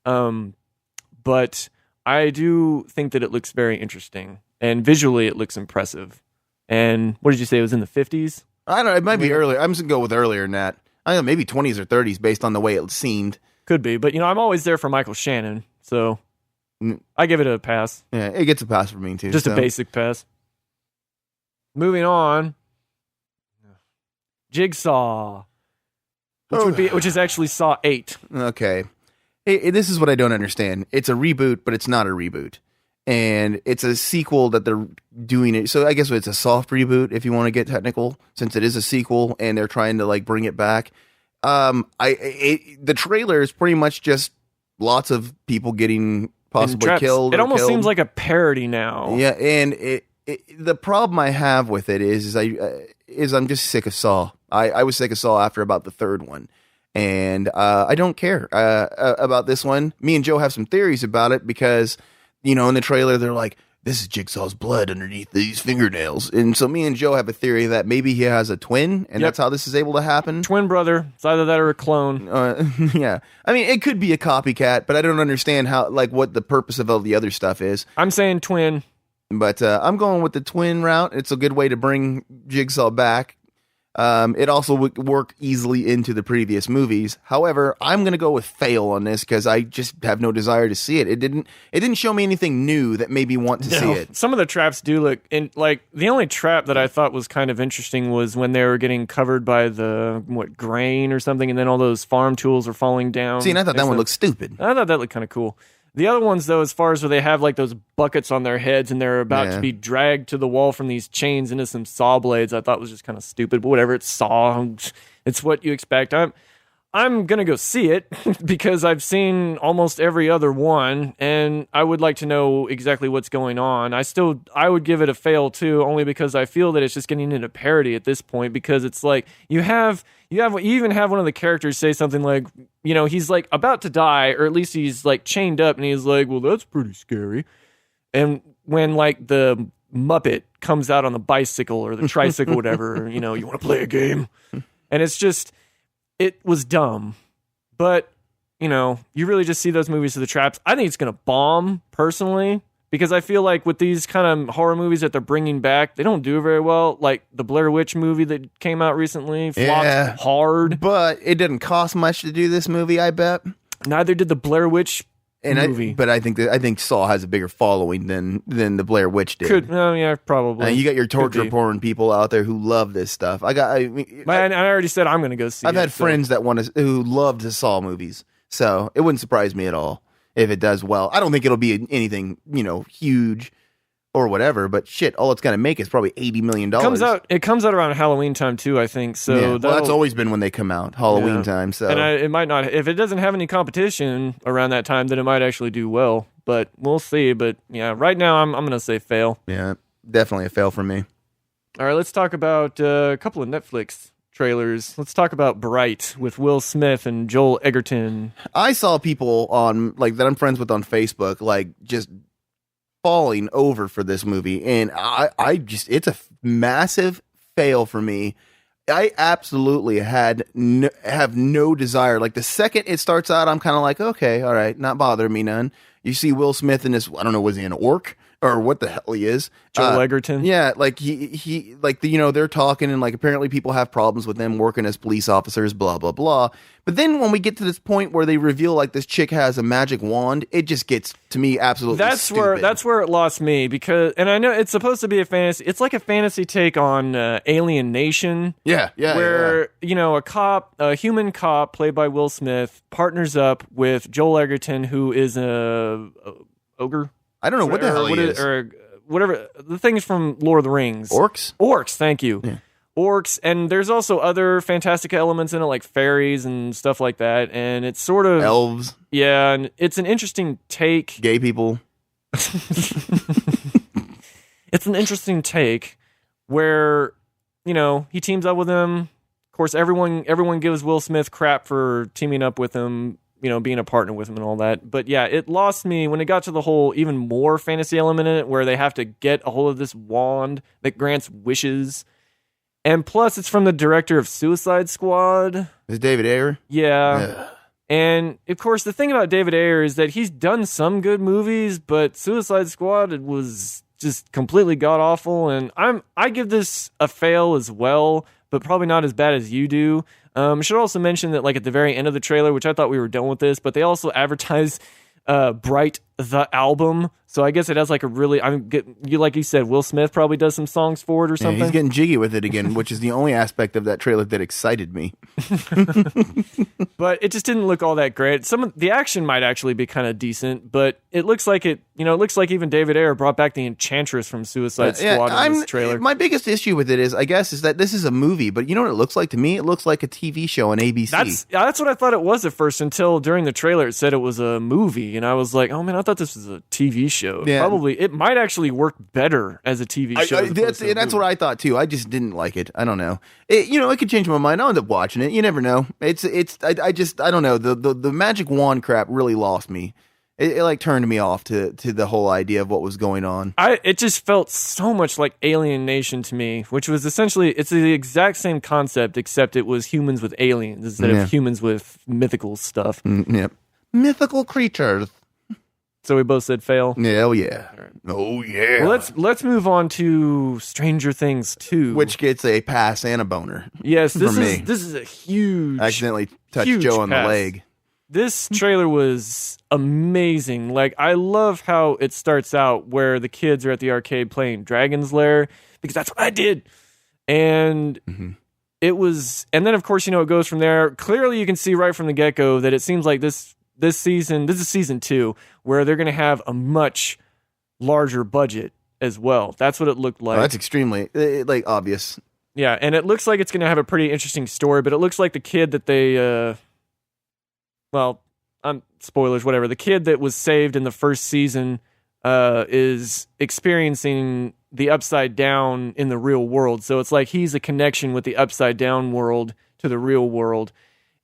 But I do think that it looks very interesting, and visually it looks impressive. And what did you say? It was in the 50s? I don't know. It might be earlier. I'm just going to go with earlier than that. I don't know, maybe 20s or 30s based on the way it seemed. Could be. But, I'm always there for Michael Shannon, so I give it a pass. Yeah, it gets a pass for me, too. Just a basic pass. Moving on. Jigsaw, which is actually Saw 8. Okay. This is what I don't understand. It's a reboot, but it's not a reboot. And it's a sequel that they're doing it. So I guess it's a soft reboot, if you want to get technical, since it is a sequel and they're trying to like bring it back. The trailer is pretty much just lots of people getting possibly killed. It almost seems like a parody now. Yeah, and the problem I have with it is I'm just sick of Saw. I was sick of Saw after about the third one. And I don't care about this one. Me and Joe have some theories about it because, in the trailer, they're like, this is Jigsaw's blood underneath these fingernails. And so me and Joe have a theory that maybe he has a twin, and that's how this is able to happen. Twin brother. It's either that or a clone. Yeah. I mean, it could be a copycat, but I don't understand what the purpose of all the other stuff is. I'm saying twin. But I'm going with the twin route. It's a good way to bring Jigsaw back. It also would work easily into the previous movies. However, I'm going to go with fail on this because I just have no desire to see it. It didn't show me anything new that made me want to see it. Some of the traps do look like the only trap that I thought was kind of interesting was when they were getting covered by the grain or something, and then all those farm tools are falling down. See, and I thought that one looked stupid. I thought that looked kind of cool. The other ones, though, as far as where they have like those buckets on their heads and they're about to be dragged to the wall from these chains into some saw blades, I thought was just kind of stupid. But whatever, it's Saw. It's what you expect. I'm gonna go see it because I've seen almost every other one, and I would like to know exactly what's going on. I would give it a fail too, only because I feel that it's just getting into parody at this point. Because it's like you even have one of the characters say something like, he's like about to die, or at least he's like chained up, and he's like, "Well, that's pretty scary." And when like the Muppet comes out on the bicycle or the tricycle, whatever, you want to play a game. And it's just, it was dumb. But, you really just see those movies as the traps. I think it's going to bomb, personally, because I feel like with these kind of horror movies that they're bringing back, they don't do very well. Like the Blair Witch movie that came out recently flopped hard. But it didn't cost much to do this movie, I bet. Neither did the Blair Witch movie. But I think Saw has a bigger following than the Blair Witch did. Yeah, probably. You got your torture porn people out there who love this stuff. I already said I'm going to go see it. I've had friends who loved the Saw movies, so it wouldn't surprise me at all if it does well. I don't think it'll be anything, huge or whatever, but shit, all it's going to make is probably $80 million. It comes out around Halloween time too, I think. So that's always been when they come out, Halloween time. So, and it might not, if it doesn't have any competition around that time, then it might actually do well. But we'll see. But yeah, right now I'm going to say fail. Yeah, definitely a fail for me. All right, let's talk about a couple of Netflix trailers. Let's talk about Bright with Will Smith and Joel Edgerton. I saw people that I'm friends with on Facebook, just falling over for this movie, and it's a massive fail for me. I absolutely have no desire. Like the second it starts out, I'm kind of like, okay, all right, not bothering me none. You see Will Smith in this, I don't know, was he an orc or what the hell he is? Joel Edgerton. Yeah, like he they're talking, and apparently people have problems with them working as police officers, blah blah blah. But then when we get to this point where they reveal this chick has a magic wand, it just gets to me absolutely stupid. That's where it lost me, because, and I know it's supposed to be a fantasy. It's like a fantasy take on Alien Nation. Yeah. Where a human cop played by Will Smith partners up with Joel Edgerton, who is a ogre. I don't know what the hell he is. Or whatever. The things from Lord of the Rings. Orcs, thank you. Yeah. Orcs, and there's also other fantastic elements in it, like fairies and stuff like that, and it's sort of... elves. Yeah, and it's an interesting take. Gay people. It's an interesting take where, he teams up with him. Of course, everyone gives Will Smith crap for teaming up with him, being a partner with him and all that. But yeah, it lost me when it got to the whole even more fantasy element in it, where they have to get a hold of this wand that grants wishes. And plus, it's from the director of Suicide Squad. Is David Ayer? Yeah. And, of course, the thing about David Ayer is that he's done some good movies, but Suicide Squad, it was just completely god-awful. And I give this a fail as well, but probably not as bad as you do. I should also mention that, at the very end of the trailer, which I thought we were done with this, but they also advertised Bright, the album. So I guess it has a really, like you said, Will Smith probably does some songs for it or something. Yeah, he's getting jiggy with it again, which is the only aspect of that trailer that excited me. But it just didn't look all that great. Some of the action might actually be kind of decent, but it looks like it looks like even David Ayer brought back the Enchantress from Suicide Squad in this trailer. My biggest issue with it is that this is a movie, but you know what it looks like to me? It looks like a TV show on ABC. That's what I thought it was at first, until during the trailer it said it was a movie, and I was like, oh man, I thought this was a TV show. Yeah. Probably it might actually work better as a TV show. That's what I thought too. I just didn't like it. I don't know. It could change my mind. I'll end up watching it. You never know. I don't know. The magic wand crap really lost me. It turned me off to the whole idea of what was going on. It just felt so much like Alien Nation to me, which was essentially, it's the exact same concept, except it was humans with aliens instead of humans with mythical stuff. Yep. Mythical creatures. So we both said fail? Yeah, oh yeah. Right. Oh yeah. Well, let's move on to Stranger Things 2. Which gets a pass and a boner. Yes, this is a huge... I accidentally touched Joe on the leg. This trailer was amazing. I love how it starts out where the kids are at the arcade playing Dragon's Lair, because that's what I did. And it was... And then, of course, it goes from there. Clearly, you can see right from the get-go that it seems like this season, this is season 2, where they're going to have a much larger budget as well. That's what it looked like. Oh, that's extremely obvious. Yeah, and it looks like it's going to have a pretty interesting story, but it looks like the kid that they spoilers, whatever. The kid that was saved in the first season is experiencing the upside down in the real world. So it's like he's a connection with the upside down world to the real world.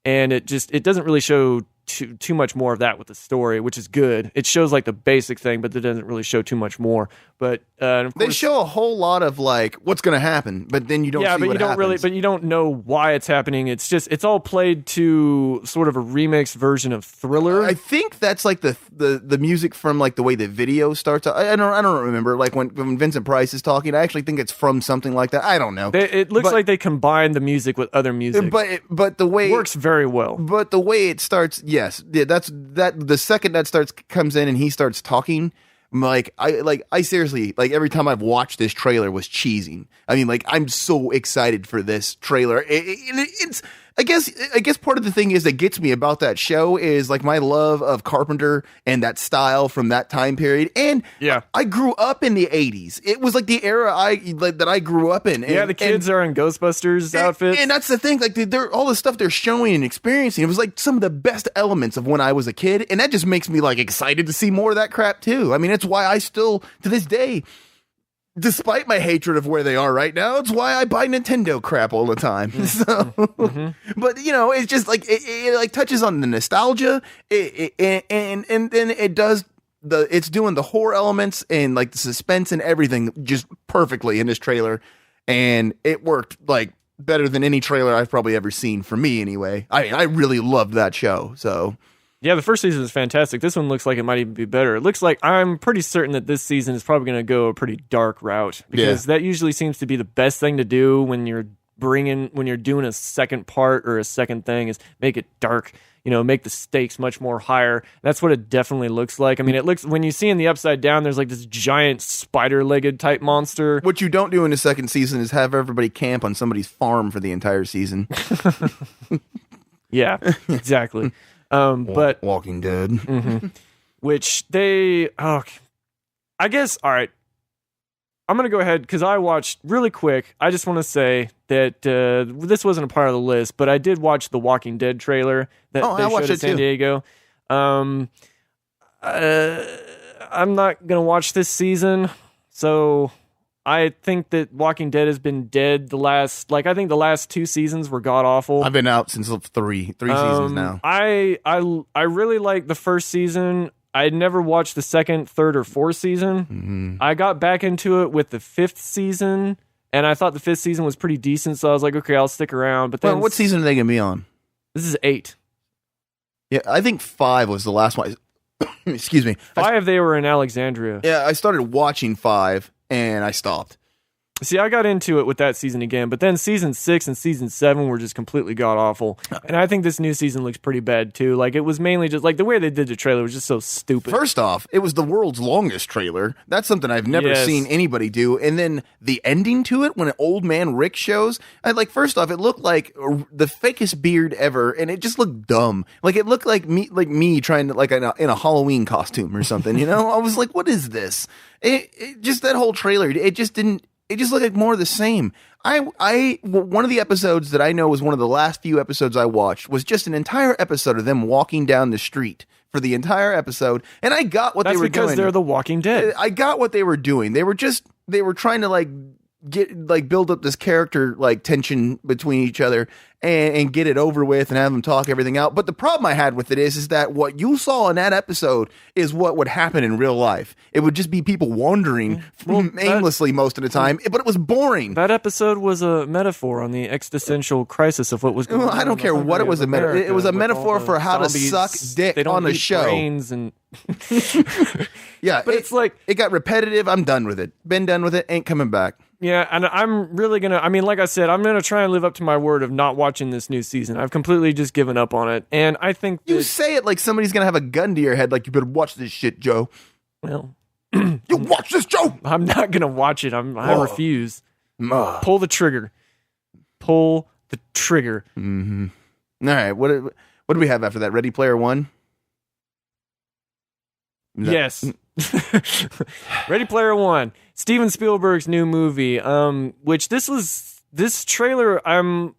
And it doesn't really show too much more of that with the story, which is good. It shows like the basic thing, but it doesn't really show too much more. But of they course, show a whole lot of like what's going to happen, but then you don't. yeah, see but what you don't happens. really, but you don't know why it's happening. It's all played to sort of a remixed version of Thriller. I think that's like the music from like the way the video starts. I don't remember. Like when Vincent Price is talking, I actually think it's from something like that. I don't know. It looks like they combine the music with other music, but the way it works very well. But the way it starts, yes, yeah, that's the second that comes in and he starts talking. I seriously, like, every time I've watched this trailer was cheesing. I mean, like, I'm so excited for this trailer. It's I guess part of the thing is that gets me about that show is like my love of Carpenter and that style from that time period. And yeah, I grew up in the 80s. It was like the era that I grew up in. And the kids are in Ghostbusters outfits. And that's the thing, like they're all the stuff they're showing and experiencing. It was like some of the best elements of when I was a kid. And that just makes me like excited to see more of that crap too. I mean, it's why I still, to this day, despite my hatred of where they are right now, it's why I buy Nintendo crap all the time. But you know, it's just like it like touches on the nostalgia, and then it does it's doing the horror elements and like the suspense and everything just perfectly in this trailer, and it worked like better than any trailer I've probably ever seen for me anyway. I really loved that show. So. Yeah, the first season is fantastic. This one looks like it might even be better. It looks like I'm pretty certain that this season is probably going to go a pretty dark route because that usually seems to be the best thing to do when you're doing a second part or a second thing is make it dark. You know, make the stakes much more higher. That's what it definitely looks like. I mean, it looks when you see in the Upside Down, there's like this giant spider-legged type monster. What you don't do in the second season is have everybody camp on somebody's farm for the entire season. Yeah, exactly. But Walking Dead, which I guess, all right, I'm going to go ahead because I watched really quick. I just want to say that this wasn't a part of the list, but I did watch the Walking Dead trailer that they showed at San Diego. I'm not going to watch this season. So I think that Walking Dead has been dead I think the last 2 seasons were god awful. I've been out since three seasons now. I really like the first season. I never watched the second, third, or fourth season. I got back into it with the 5th season, and I thought the 5th season was pretty decent, so I was like, okay, I'll stick around. But then, what season are they going to be on? This is 8. Yeah, I think 5 was the last one. Excuse me. 5, they were in Alexandria. Yeah, I started watching 5, and I stopped. See, I got into it with that season again, but then season 6 and season 7 were just completely god awful. And I think this new season looks pretty bad too. Like, it was mainly just like the way they did the trailer was just so stupid. First off, it was the world's longest trailer. That's something I've never seen anybody do. And then the ending to it, when an old man Rick shows, first off, it looked like the fakest beard ever, and it just looked dumb. Like, it looked like me trying to like in a Halloween costume or something. You know, I was like, what is this? It just that whole trailer. It just looked like more of the same. One of the episodes that I know was one of the last few episodes I watched was just an entire episode of them walking down the street for the entire episode, and I got what they were doing. That's because they're The Walking Dead. I got what they were doing. They were trying to build up this character tension between each other and get it over with and have them talk everything out. But the problem I had with it is that what you saw in that episode is what would happen in real life. It would just be people wandering aimlessly most of the time, but it was boring. That episode was a metaphor on the existential crisis of what was going on. I don't care what it was a metaphor. It was a metaphor for how to suck dick on a show. Brains and yeah, but it's like it got repetitive. I'm done with it. Been done with it. Ain't coming back. Yeah, and I'm really gonna. I mean, like I said, I'm gonna try and live up to my word of not watching this new season. I've completely just given up on it, and I think you say it like somebody's gonna have a gun to your head. Like, you better watch this shit, Joe. Well, you watch this, Joe. I'm not gonna watch it. I refuse. Pull the trigger. Pull the trigger. Mm-hmm. All right. What do we have after that? Ready Player One. Yes. Ready Player One, Steven Spielberg's new movie. Which this trailer. I'm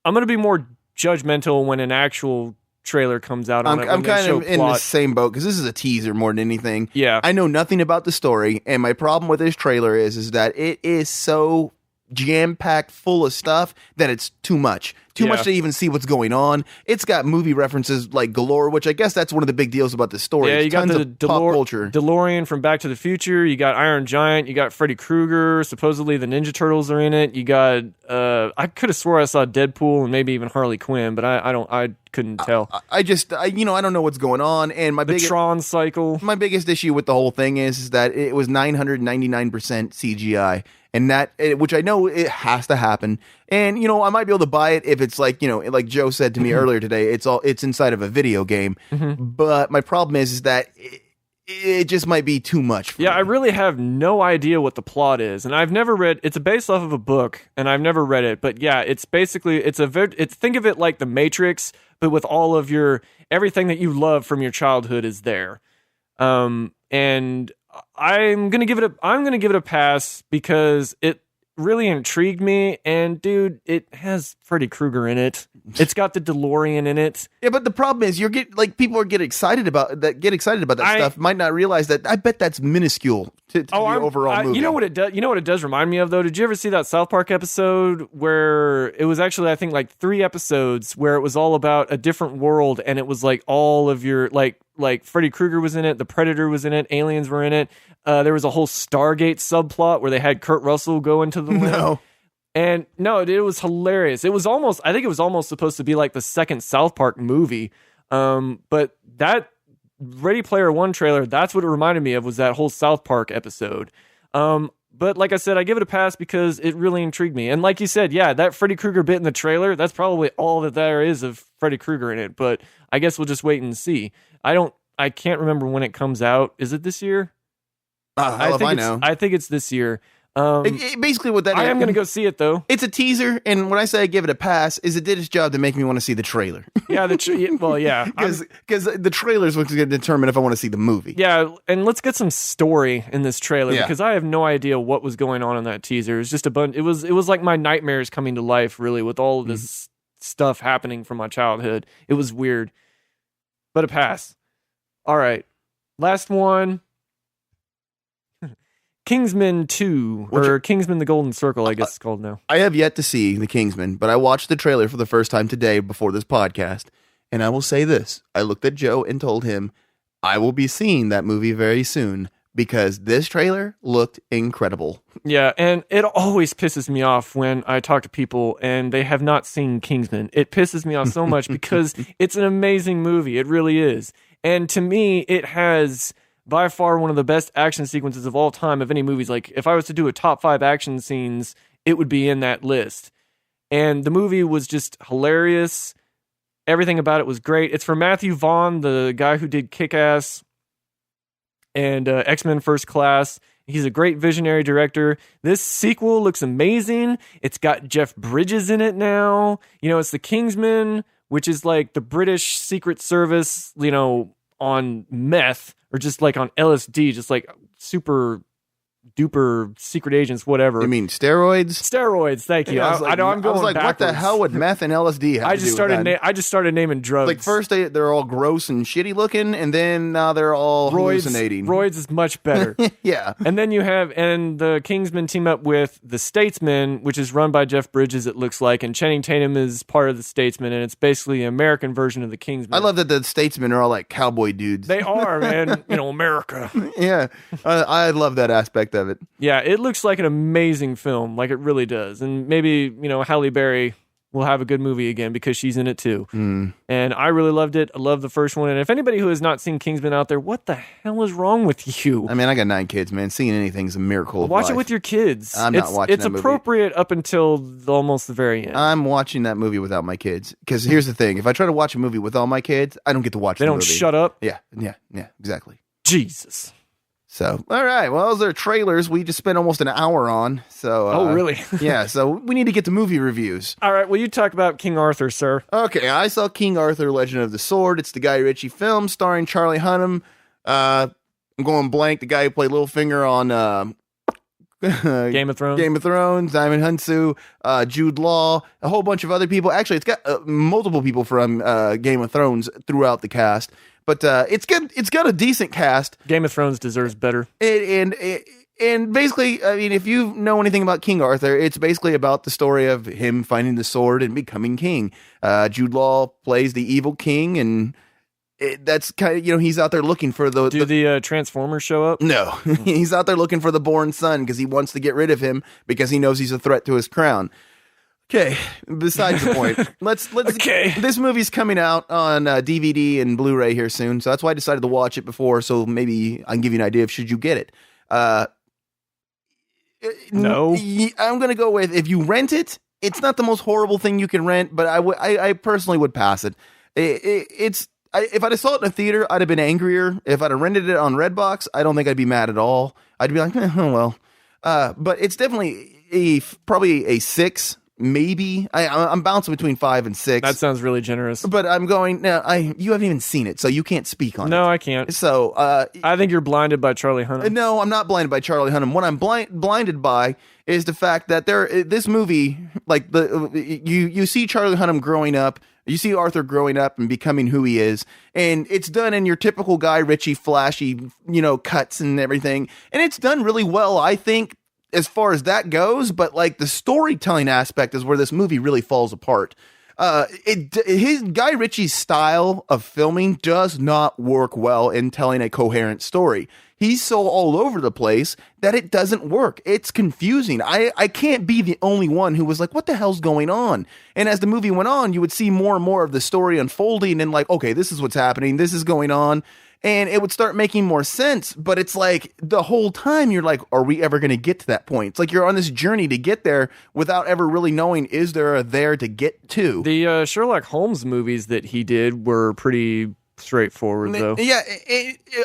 gonna be more judgmental when an actual trailer comes out on it. I'm kind of in the same boat because this is a teaser more than anything. Yeah, I know nothing about the story, and my problem with this trailer is that it is so jam-packed full of stuff that it's too much. too much to even see what's going on. It's got movie references like galore, which I guess that's one of the big deals about this story. Yeah, you got the pop culture. DeLorean from Back to the Future. You got Iron Giant. You got Freddy Krueger. Supposedly the Ninja Turtles are in it. You got I could have swore I saw Deadpool and maybe even Harley Quinn, but I couldn't tell. I don't know what's going on. And the Tron cycle. My biggest issue with the whole thing is that it was 999% CGI. And which I know it has to happen. And, I might be able to buy it if it's like Joe said to me earlier today, it's inside of a video game. Mm-hmm. But my problem is that it just might be too much for me. I really have no idea what the plot is. And I've never read, it's based off of a book and I've never read it. But yeah, it's basically, think of it like The Matrix, but with all of everything that you love from your childhood is there. And I'm gonna give it a pass because it really intrigued me. And dude, it has Freddy Krueger in it. It's got the DeLorean in it. Yeah, but the problem is people get excited about that stuff. Might not realize that. I bet that's minuscule to the overall movie. You know what it does? You know what it does remind me of though? Did you ever see that South Park episode where it was actually, I think, like 3 episodes where it was all about a different world, and it was like all of your like Freddy Krueger was in it, the Predator was in it, aliens were in it. There was a whole Stargate subplot where they had Kurt Russell go into the lab. And no, it was hilarious. I think it was almost supposed to be like the second South Park movie. But that Ready Player One trailer, that's what it reminded me of, was that whole South Park episode. But like I said, I give it a pass because it really intrigued me. And like you said, yeah, that Freddy Krueger bit in the trailer, that's probably all that there is of Freddy Krueger in it. But I guess we'll just wait and see. I can't remember when it comes out. Is it this year? I know. I think it's this year. Basically what that is, I am going to go see it though. It's a teaser, and when I say I give it a pass, is it did its job to make me want to see the trailer. Yeah, yeah. Because the trailer is what's going to determine if I want to see the movie. Yeah, and let's get some story in this trailer because I have no idea what was going on in that teaser. It's just a bunch. It was like my nightmares coming to life, really, with all of this stuff happening from my childhood. It was weird, but a pass. All right, last one. Kingsman 2, or Kingsman The Golden Circle, I guess it's called now. I have yet to see The Kingsman, but I watched the trailer for the first time today before this podcast, and I will say this. I looked at Joe and told him I will be seeing that movie very soon because this trailer looked incredible. Yeah, and it always pisses me off when I talk to people and they have not seen Kingsman. It pisses me off so much because it's an amazing movie. It really is. And to me, it has by far one of the best action sequences of all time of any movies. Like, if I was to do a top 5 action scenes, it would be in that list. And the movie was just hilarious. Everything about it was great. It's from Matthew Vaughn, the guy who did Kick-Ass and X-Men First Class. He's a great visionary director. This sequel looks amazing. It's got Jeff Bridges in it now. It's the Kingsman, which is like the British Secret Service, on meth, or just like on LSD, just like super duper secret agents, whatever. You mean steroids? Steroids, thank you. I know I'm going backwards. What the hell would meth and LSD have to do with that? I just started naming drugs. Like first they're all gross and shitty looking, and then now they're all hallucinating. Roids is much better. Yeah. And then the Kingsmen team up with the Statesman, which is run by Jeff Bridges, it looks like, and Channing Tatum is part of the Statesman, and it's basically the American version of the Kingsmen. I love that the Statesmen are all like cowboy dudes. They are, man. America. Yeah. I love that aspect of it. Yeah, it looks like an amazing film, like it really does. And maybe, Halle Berry will have a good movie again because she's in it too. And I really loved it. I love the first one. And if anybody who has not seen Kingsman out there, what the hell is wrong with you? I mean, I got 9 kids, man. Seeing anything's a miracle. Watch of life. It with your kids. I'm not watching that movie. It's appropriate up until almost the very end. I'm watching that movie without my kids. Because here's the thing. If I try to watch a movie without my kids, I don't get to watch the movie. They don't shut up? Yeah, exactly. Jesus. So, all right. Well, those are trailers we just spent almost an hour on. So, oh, really? Yeah. So we need to get to movie reviews. All right. Well, you talk about King Arthur, sir. Okay. I saw King Arthur, Legend of the Sword. It's the Guy Ritchie film starring Charlie Hunnam. I'm going blank. The guy who played Littlefinger on Game of Thrones. Diamond Hunsu, Jude Law, a whole bunch of other people. Actually, it's got multiple people from Game of Thrones throughout the cast. But it's good. It's got a decent cast. Game of Thrones deserves better. And And basically, I mean, if you know anything about King Arthur, it's basically about the story of him finding the sword and becoming king. Jude Law plays the evil king, and that's kind of, he's out there looking for the... Do the Transformers show up? No, he's out there looking for the born son because he wants to get rid of him because he knows he's a threat to his crown. Okay, besides the point, let's. Okay. This movie's coming out on DVD and Blu-ray here soon, so that's why I decided to watch it before, so maybe I can give you an idea of should you get it. No. I'm going to go with, if you rent it, it's not the most horrible thing you can rent, but I personally would pass it. If I'd have saw it in a theater, I'd have been angrier. If I'd have rented it on Redbox, I don't think I'd be mad at all. I'd be like, oh well. But it's definitely probably a 6. Maybe I'm bouncing between 5 and 6. That sounds really generous. But I'm going now. You haven't even seen it, so you can't speak on it. No, I can't. So I think you're blinded by Charlie Hunnam. No, I'm not blinded by Charlie Hunnam. What I'm blinded by is the fact that this movie, like you see Charlie Hunnam growing up, you see Arthur growing up and becoming who he is, and it's done in your typical Guy Ritchie flashy, cuts and everything, and it's done really well, I think, as far as that goes, but like the storytelling aspect is where this movie really falls apart. His Guy Ritchie's style of filming does not work well in telling a coherent story. He's so all over the place that it doesn't work. It's confusing. I can't be the only one who was like, what the hell's going on? And as the movie went on, you would see more and more of the story unfolding and like, okay, this is what's happening. This is going on. And it would start making more sense, but it's like the whole time you're like, are we ever going to get to that point? It's like you're on this journey to get there without ever really knowing, is there a there to get to? The Sherlock Holmes movies that he did were pretty straightforward, though. Yeah,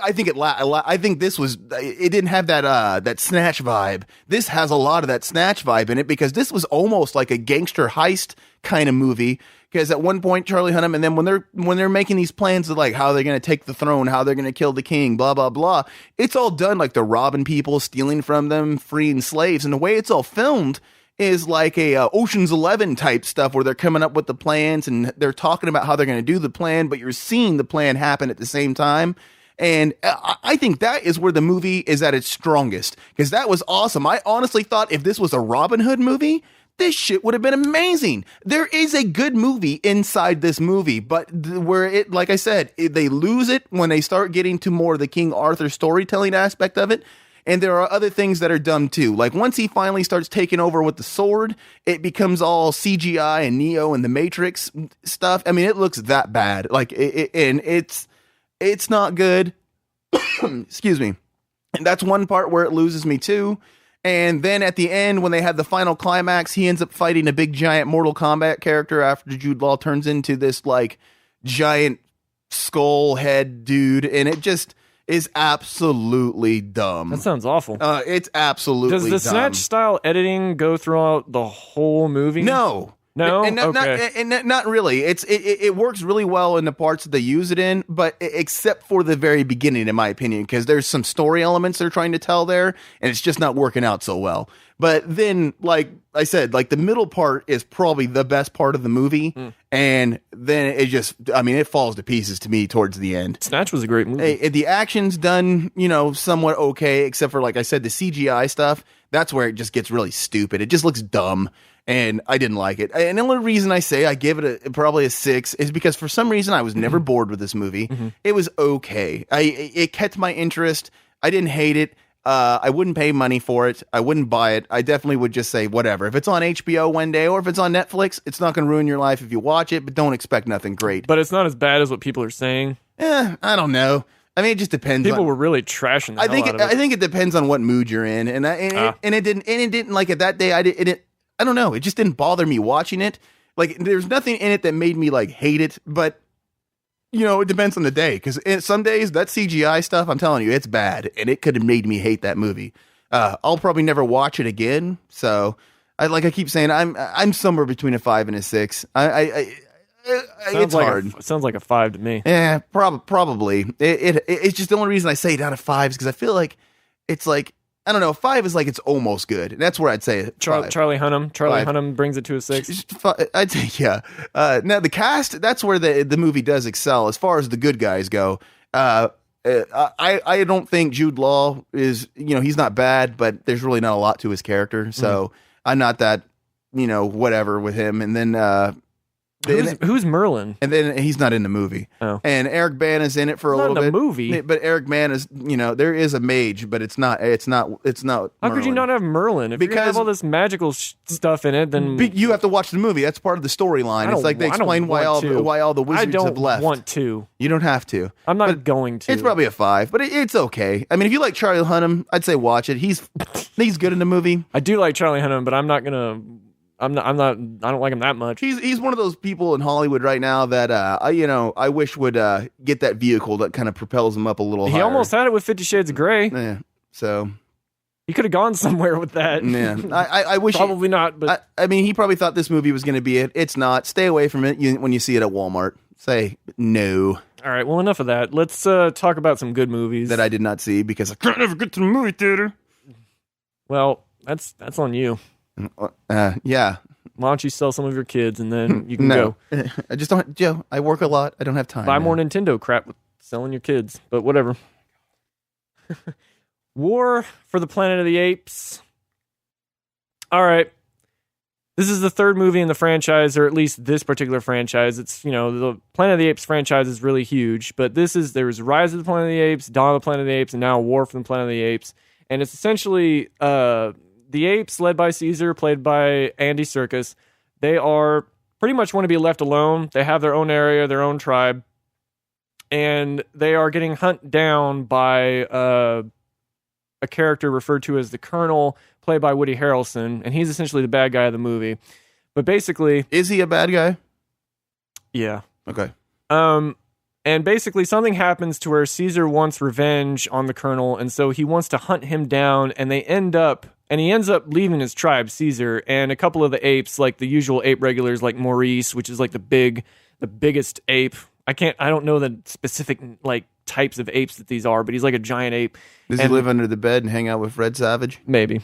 I think I think this was, it didn't have that Snatch vibe. This has a lot of that Snatch vibe in it because this was almost like a gangster heist kind of movie. Because at one point, Charlie Hunnam, and then when they're making these plans of like how they're going to take the throne, how they're going to kill the king, blah blah blah, it's all done like they're robbing people, stealing from them, freeing slaves, and the way it's all filmed is like a Ocean's 11 type stuff where they're coming up with the plans and they're talking about how they're going to do the plan, but you're seeing the plan happen at the same time. And I think that is where the movie is at its strongest because that was awesome. I honestly thought if this was a Robin Hood movie, this shit would have been amazing. There is a good movie inside this movie, but where it, like I said, they lose it when they start getting to more of the King Arthur storytelling aspect of it. And there are other things that are dumb too. Like once he finally starts taking over with the sword, it becomes all CGI and Neo and the Matrix stuff. I mean, it looks that bad. Like, and it's not good. Excuse me. And that's one part where it loses me too. And then at the end, when they have the final climax, he ends up fighting a big giant Mortal Kombat character after Jude Law turns into this like giant skull head dude. And it just is absolutely dumb. That sounds awful. It's absolutely dumb. Does the Snatch style editing go throughout the whole movie? No. No, okay. Not really. It works really well in the parts that they use it in, but except for the very beginning, in my opinion, because there's some story elements they're trying to tell there, and it's just not working out so well. But then, like I said, like the middle part is probably the best part of the movie, and then it falls to pieces to me towards the end. Snatch was a great movie. The action's done, somewhat okay, except for, like I said, the CGI stuff. That's where it just gets really stupid. It just looks dumb. And I didn't like it. And the only reason I say I give it probably a 6 is because for some reason I was never bored with this movie. It was okay. It kept my interest. I didn't hate it. I wouldn't pay money for it. I wouldn't buy it. I definitely would just say whatever. If it's on HBO one day or if it's on Netflix, it's not going to ruin your life if you watch it, but don't expect nothing great. But it's not as bad as what people are saying. I don't know. I mean, it just depends. People were really trashing the hell out of it. I think it depends on what mood you're in, and it didn't like it that day. I don't know. It just didn't bother me watching it. Like, there's nothing in it that made me like hate it, but it depends on the day. Because some days that CGI stuff, I'm telling you, it's bad, and it could have made me hate that movie. I'll probably never watch it again. So, I keep saying, I'm somewhere between a 5 and a 6. It's hard. Sounds like a 5 to me. Yeah, probably. It's just the only reason I say it out of 5 is because I feel like it's like. I don't know. 5 is like it's almost good. That's where I'd say it. Charlie Hunnam. Charlie Hunnam brings it to a 6. I'd say yeah. Now the cast. That's where the movie does excel as far as the good guys go. I don't think Jude Law is, he's not bad, but there's really not a lot to his character. So I'm not that, whatever with him. And then, who's Merlin? And then he's not in the movie. Oh. And Eric Bana's in it for a little bit. Not in the movie. But Eric Bana is, there is a mage, but it's not. How could you not have Merlin? If you have all this magical stuff in it, then you have to watch the movie. That's part of the storyline. It's like they explain why all the wizards have left. I don't want to. You don't have to. I'm not going to. It's probably a 5, but it's okay. I mean, if you like Charlie Hunnam, I'd say watch it. He's good in the movie. I do like Charlie Hunnam, but I'm not gonna. I don't like him that much. He's one of those people in Hollywood right now that I wish would get that vehicle that kind of propels him up a little higher. He almost had it with 50 Shades of Grey. Yeah. So he could have gone somewhere with that. Yeah. I wish probably not, but I mean, he probably thought this movie was going to be it. It's not. Stay away from it when you see it at Walmart. Say no. All right, well, enough of that. Let's talk about some good movies that I did not see because I can't ever get to the movie theater. Well, that's on you. Yeah. Why don't you sell some of your kids and then you can go? I just don't, Joe. I work a lot. I don't have time. Buy more Nintendo crap with selling your kids, but whatever. War for the Planet of the Apes. All right. This is the third movie in the franchise, or at least this particular franchise. It's, the Planet of the Apes franchise is really huge, but there's Rise of the Planet of the Apes, Dawn of the Planet of the Apes, and now War for the Planet of the Apes. And it's essentially the apes, led by Caesar, played by Andy Serkis. They are pretty much want to be left alone. They have their own area, their own tribe, and they are getting hunted down by a character referred to as the Colonel, played by Woody Harrelson, and he's essentially the bad guy of the movie. But basically... Is he a bad guy? Yeah. Okay. And basically something happens to where Caesar wants revenge on the Colonel, and so he wants to hunt him down, and he ends up leaving his tribe, Caesar, and a couple of the apes, like the usual ape regulars, like Maurice, which is like the biggest ape. I don't know the specific like types of apes that these are, but he's like a giant ape. Does he live under the bed and hang out with Fred Savage? Maybe.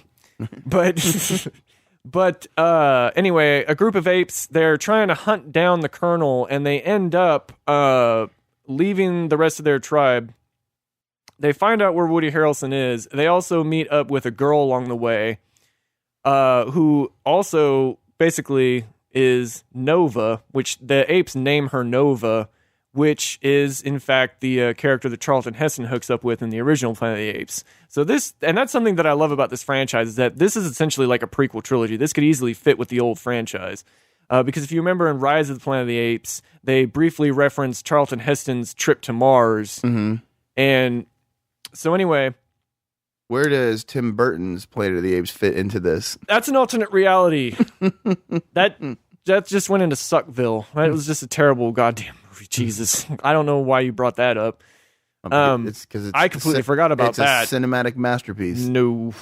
But anyway, a group of apes, they're trying to hunt down the Colonel, and they end up leaving the rest of their tribe. They find out where Woody Harrelson is. They also meet up with a girl along the way, who also basically is Nova, which the apes name her Nova, which is in fact the character that Charlton Heston hooks up with in the original Planet of the Apes. So that's something that I love about this franchise, is that this is essentially like a prequel trilogy. This could easily fit with the old franchise. Because if you remember in Rise of the Planet of the Apes, they briefly referenced Charlton Heston's trip to Mars. Mm-hmm. And so anyway... Where does Tim Burton's Planet of the Apes fit into this? That's an alternate reality. That just went into Suckville. Right? It was just a terrible goddamn movie. Jesus. I don't know why you brought that up. It's because I completely forgot about that. It's a cinematic masterpiece. No.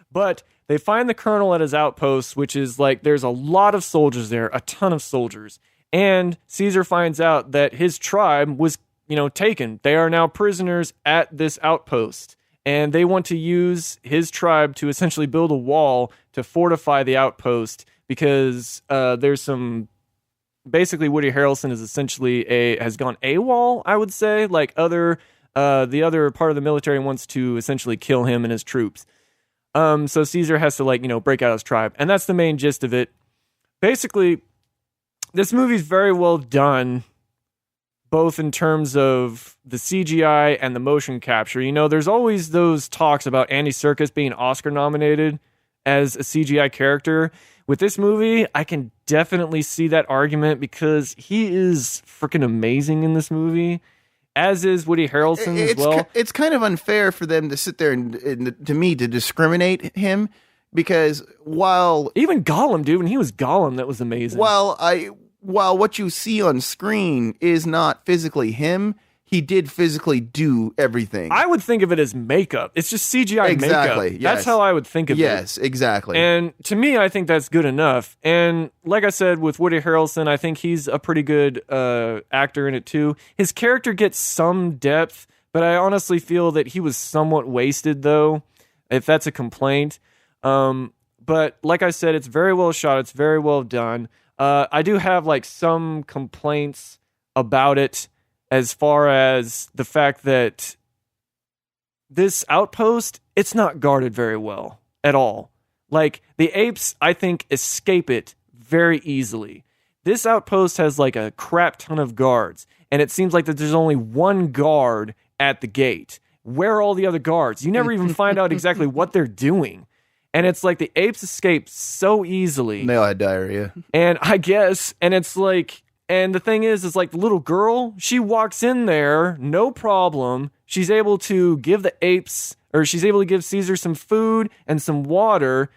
But they find the Colonel at his outpost, which is like, there's a lot of soldiers there, a ton of soldiers. And Caesar finds out that his tribe was, taken. They are now prisoners at this outpost. And they want to use his tribe to essentially build a wall to fortify the outpost, because there's some... Basically, Woody Harrelson is essentially has gone AWOL, I would say. Like the other part of the military wants to essentially kill him and his troops. So Caesar has to break out his tribe, and that's the main gist of it. Basically, this movie's very well done, both in terms of the CGI and the motion capture. There's always those talks about Andy Serkis being Oscar nominated as a CGI character. With this movie, I can definitely see that argument, because he is freaking amazing in this movie, as is Woody Harrelson as well. It's kind of unfair for them to sit there and to me, to discriminate him, because while... Even Gollum, dude, when he was Gollum, that was amazing. While what you see on screen is not physically him, he did physically do everything. I would think of it as makeup. It's just CGI exactly, makeup. Yes. That's how I would think of it. Yes, exactly. And to me, I think that's good enough. And like I said, with Woody Harrelson, I think he's a pretty good actor in it too. His character gets some depth, but I honestly feel that he was somewhat wasted, though, if that's a complaint. But like I said, it's very well shot. It's very well done. I do have some complaints about it. as far as the fact that this outpost, it's not guarded very well at all. Like, the apes, I think, escape it very easily. This outpost has like a crap ton of guards, and it seems like that there's only one guard at the gate. Where are all the other guards? You never even find out exactly what they're doing. And it's like the apes escape so easily. They all had diarrhea. And I guess, and it's like, and the thing is like the little girl, she walks in there, no problem. She's able to give the apes, or she's able to give Caesar some food and some water.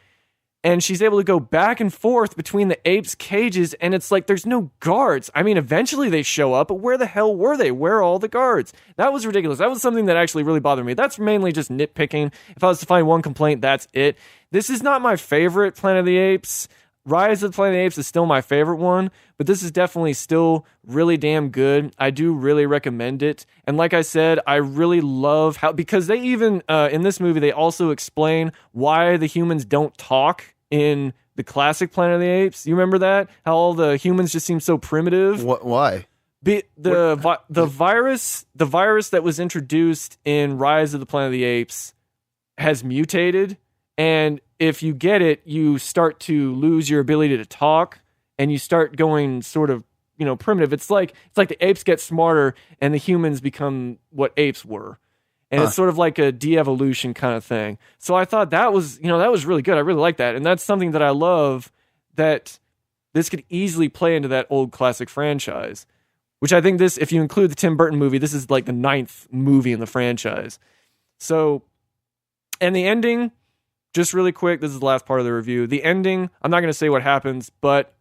And she's able to go back and forth between the apes' cages, and it's like there's no guards. I mean, eventually they show up, but where the hell were they? Where are all the guards? That was ridiculous. That was something that actually really bothered me. That's mainly just nitpicking. If I was to find one complaint, that's it. This is not my favorite Planet of the Apes. Rise of the Planet of the Apes is still my favorite one, but this is definitely still really damn good. I do really recommend it. And like I said, I really love how, because they even, in this movie, they also explain why the humans don't talk in the classic Planet of the Apes. You remember that? How all the humans just seem so primitive? Why? The virus that was introduced in Rise of the Planet of the Apes has mutated, and if you get it, you start to lose your ability to talk, and you start going sort of, primitive. It's like the apes get smarter, and the humans become what apes were. And it's sort of like a de-evolution kind of thing. So I thought that was really good. I really like that. And that's something that I love, that this could easily play into that old classic franchise, which I think this, if you include the Tim Burton movie, this is like the 9th movie in the franchise. So, and the ending, just really quick, this is the last part of the review. The ending, I'm not going to say what happens, but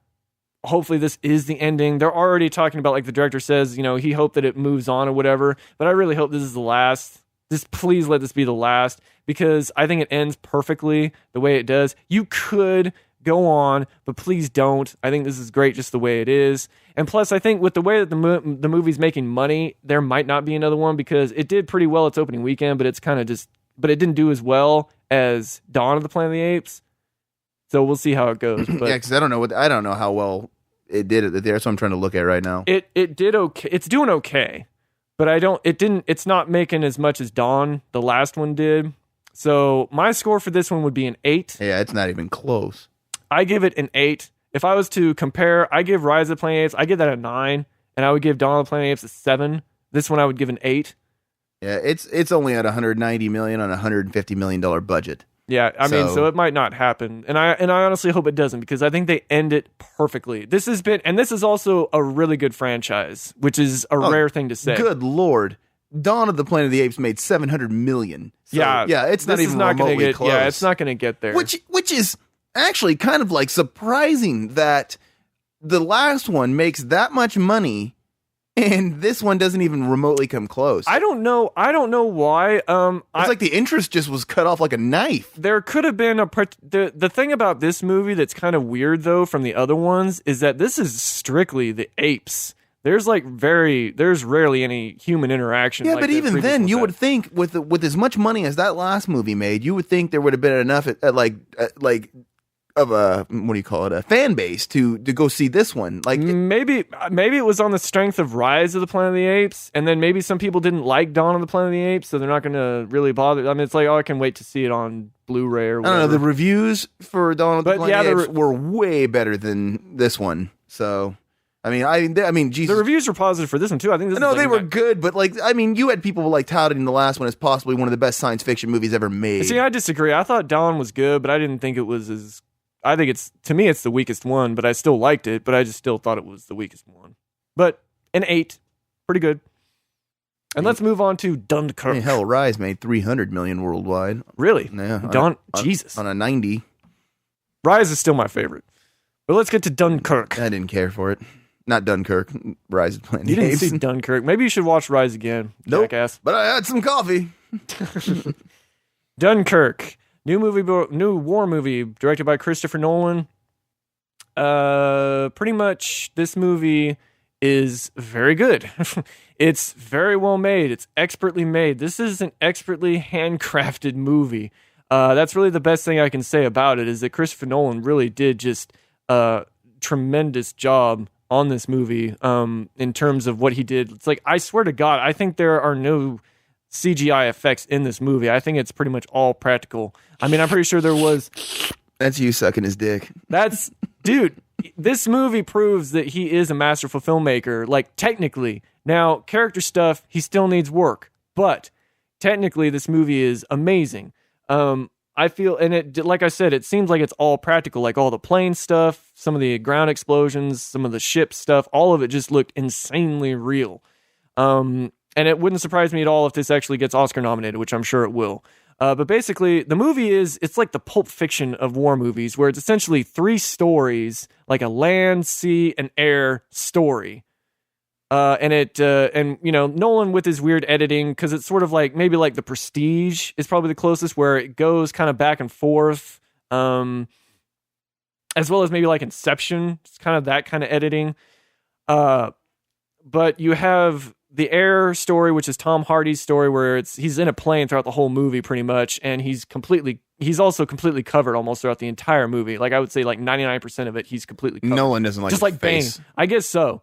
hopefully this is the ending. They're already talking about, like the director says, he hoped that it moves on or whatever, but I really hope this is the last. Just please let this be the last, because I think it ends perfectly the way it does. You could go on, but please don't. I think this is great just the way it is. And plus, I think with the way that the movie's making money, there might not be another one, because it did pretty well its opening weekend, but it's kind of just, but it didn't do as well as Dawn of the Planet of the Apes. So we'll see how it goes. But yeah, because I don't know how well it did it there. That's what I'm trying to look at right now. It did okay. It's doing okay. But it's not making as much as Dawn, the last one, did. So my score for this one would be an 8. Yeah, it's not even close. I give it an 8. If I was to compare, I give Rise of the Planet of the Apes, I give that a 9. And I would give Dawn of the Planet of the Apes a 7. This one I would give an 8. Yeah, it's only at $190 million on a $150 million budget. Yeah, I mean, so it might not happen. And I honestly hope it doesn't, because I think they end it perfectly. This is also a really good franchise, which is a rare thing to say. Good Lord. Dawn of the Planet of the Apes made $700 million. So, yeah, it's not even remotely close. Yeah, it's not going to get there. Which is actually kind of like surprising that the last one makes that much money and this one doesn't even remotely come close. I don't know why. It's like the interest just was cut off like a knife. There could have been the thing about this movie that's kind of weird though from the other ones is that this is strictly the apes. There's rarely any human interaction. Yeah, like but even then, you would think with as much money as that last movie made, you would think there would have been enough of a fan base to go see this one. Like maybe it was on the strength of Rise of the Planet of the Apes, and then maybe some people didn't like Dawn of the Planet of the Apes, so they're not going to really bother. I mean, it's like, I can wait to see it on Blu-ray or whatever. I don't know. The reviews for Dawn of the Planet of the Apes were way better than this one. So, I mean, Jesus. The reviews were positive for this one too. I think they were good, but you had people touting the last one as possibly one of the best science fiction movies ever made. See, I disagree. I thought Dawn was good, but I didn't think it was as. I think to me it's the weakest one, but I still liked it, but I just still thought it was the weakest one. But an 8, pretty good. And let's move on to Dunkirk. Hell, Rise made $300 million worldwide. Really? Yeah. Jesus. On a 90. Rise is still my favorite. But let's get to Dunkirk. I didn't care for it. Not Dunkirk. Rise of the Planet of the Apes. You didn't see Dunkirk. Maybe you should watch Rise again, jackass. But I had some coffee. Dunkirk. New war movie directed by Christopher Nolan. Pretty much this movie is very good. It's very well made. It's expertly made. This is an expertly handcrafted movie. That's really the best thing I can say about it, is that Christopher Nolan really did just a tremendous job on this movie in terms of what he did. It's like, I swear to God, I think there are no CGI effects in this movie. I think it's pretty much all practical. I mean, I'm pretty sure there was... That's you sucking his dick. That's... Dude, this movie proves that he is a masterful filmmaker, like, technically. Now, character stuff, he still needs work. But, technically, this movie is amazing. I feel, and it, like I said, it seems like it's all practical, like all the plane stuff, some of the ground explosions, some of the ship stuff, all of it just looked insanely real. And it wouldn't surprise me at all if this actually gets Oscar nominated, which I'm sure it will. But basically, the movie it's like the Pulp Fiction of war movies, where it's essentially 3 stories, like a land, sea, and air story. And you know, Nolan with his weird editing, because it's sort of like, maybe like The Prestige is probably the closest, where it goes kind of back and forth, as well as maybe like Inception. It's kind of that kind of editing. But you have the air story, which is Tom Hardy's story, where he's in a plane throughout the whole movie pretty much, and he's also completely covered almost throughout the entire movie. Like, I would say like 99% of it, he's completely covered. Nolan doesn't like just like face. Bane. I guess so.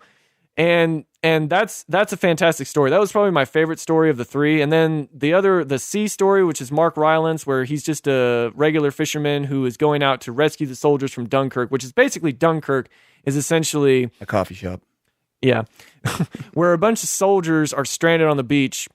And that's a fantastic story. That was probably my favorite story of the 3. And then the sea story, which is Mark Rylance, where he's just a regular fisherman who is going out to rescue the soldiers from Dunkirk, which is basically Dunkirk is essentially a coffee shop. Yeah. Where a bunch of soldiers are stranded on the beach,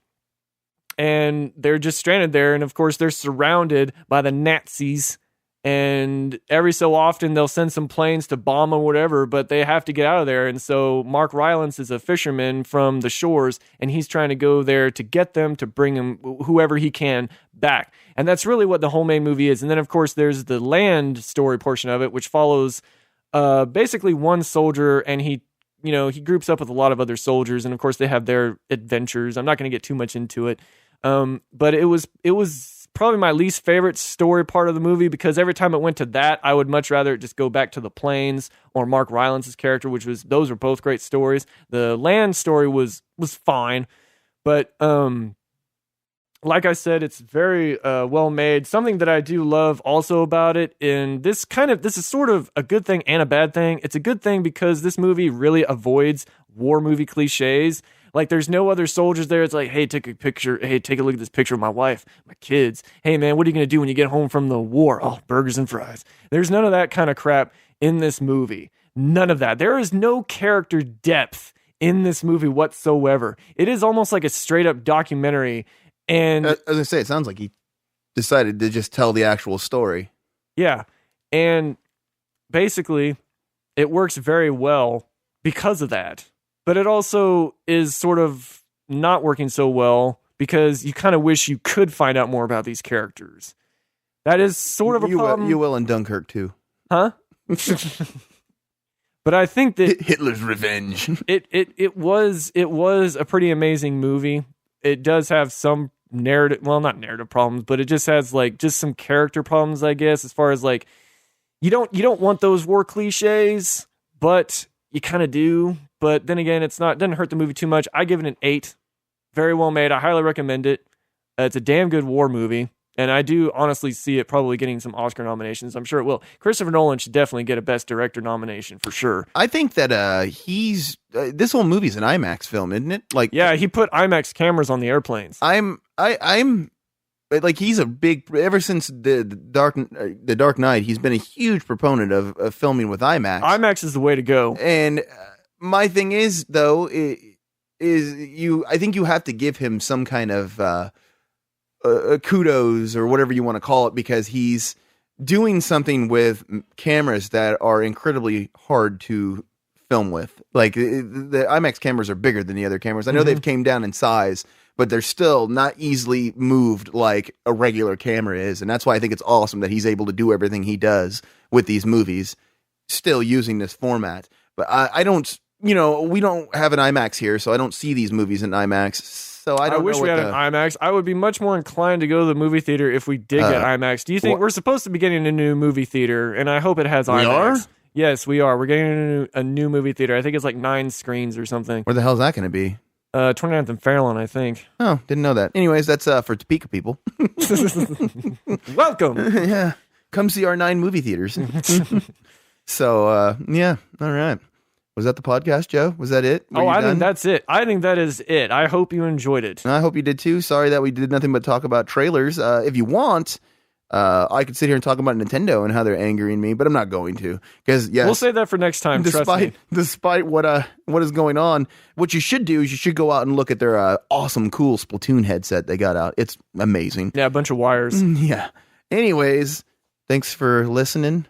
and they're just stranded there. And of course, they're surrounded by the Nazis. And every so often they'll send some planes to bomb or whatever, but they have to get out of there. And so Mark Rylance is a fisherman from the shores, and he's trying to go there to get them, to bring them, whoever he can, back. And that's really what the whole main movie is. And then, of course, there's the land story portion of it, which follows basically one soldier, and he groups up with a lot of other soldiers. And of course, they have their adventures. I'm not going to get too much into it. But it was probably my least favorite story part of the movie, because every time it went to that, I would much rather it just go back to the planes or Mark Rylance's character, those were both great stories. The land story was fine, but like I said, it's very well made. Something that I do love also about it, and this is sort of a good thing and a bad thing. It's a good thing because this movie really avoids war movie cliches. Like, there's no other soldiers there. It's like, hey, take a picture. Hey, take a look at this picture of my wife, my kids. Hey, man, what are you going to do when you get home from the war? Oh, burgers and fries. There's none of that kind of crap in this movie. None of that. There is no character depth in this movie whatsoever. It is almost like a straight-up documentary. And as I say, it sounds like he decided to just tell the actual story. Yeah. And basically, it works very well because of that. But it also is sort of not working so well because you kind of wish you could find out more about these characters. That is sort of a problem. You will in Dunkirk too. Huh? But I think that Hitler's Revenge. It was a pretty amazing movie. It does have some narrative, well, not narrative problems, but it just has like just some character problems, I guess, as far as like you don't want those war cliches, but you kind of do. But then again, it doesn't hurt the movie too much. I give it an 8. Very well made. I highly recommend it. It's a damn good war movie. And I do honestly see it probably getting some Oscar nominations. I'm sure it will. Christopher Nolan should definitely get a Best Director nomination for sure. I think that this whole movie's an IMAX film, isn't it? Like, yeah, he put IMAX cameras on the airplanes. I'm like, he's a big, ever since the Dark Knight, he's been a huge proponent of filming with IMAX. IMAX is the way to go. And my thing is, though, I think you have to give him some kind of kudos or whatever you want to call it, because he's doing something with cameras that are incredibly hard to film with. Like, the IMAX cameras are bigger than the other cameras. I know they've came down in size, but they're still not easily moved like a regular camera is. And that's why I think it's awesome that he's able to do everything he does with these movies, still using this format. But I don't, we don't have an IMAX here, so I don't see these movies in IMAX. So I wish we had an IMAX. I would be much more inclined to go to the movie theater if we did get IMAX. Do you think we're supposed to be getting a new movie theater? And I hope it has IMAX. We are? Yes, we are. We're getting a new movie theater. I think it's like 9 screens or something. Where the hell is that going to be? 29th and Fairlawn, I think. Oh, didn't know that. Anyways, that's for Topeka people. Welcome. Yeah. Come see our 9 movie theaters. So, yeah. All right. Was that the podcast, Joe? Was that it? I think that's it. I think that is it. I hope you enjoyed it. I hope you did too. Sorry that we did nothing but talk about trailers. If you want, I could sit here and talk about Nintendo and how they're angering me, but I'm not going to, because we'll save that for next time. Despite what is going on, what you should do is you should go out and look at their awesome, cool Splatoon headset they got out. It's amazing. Yeah, a bunch of wires. Yeah. Anyways, thanks for listening.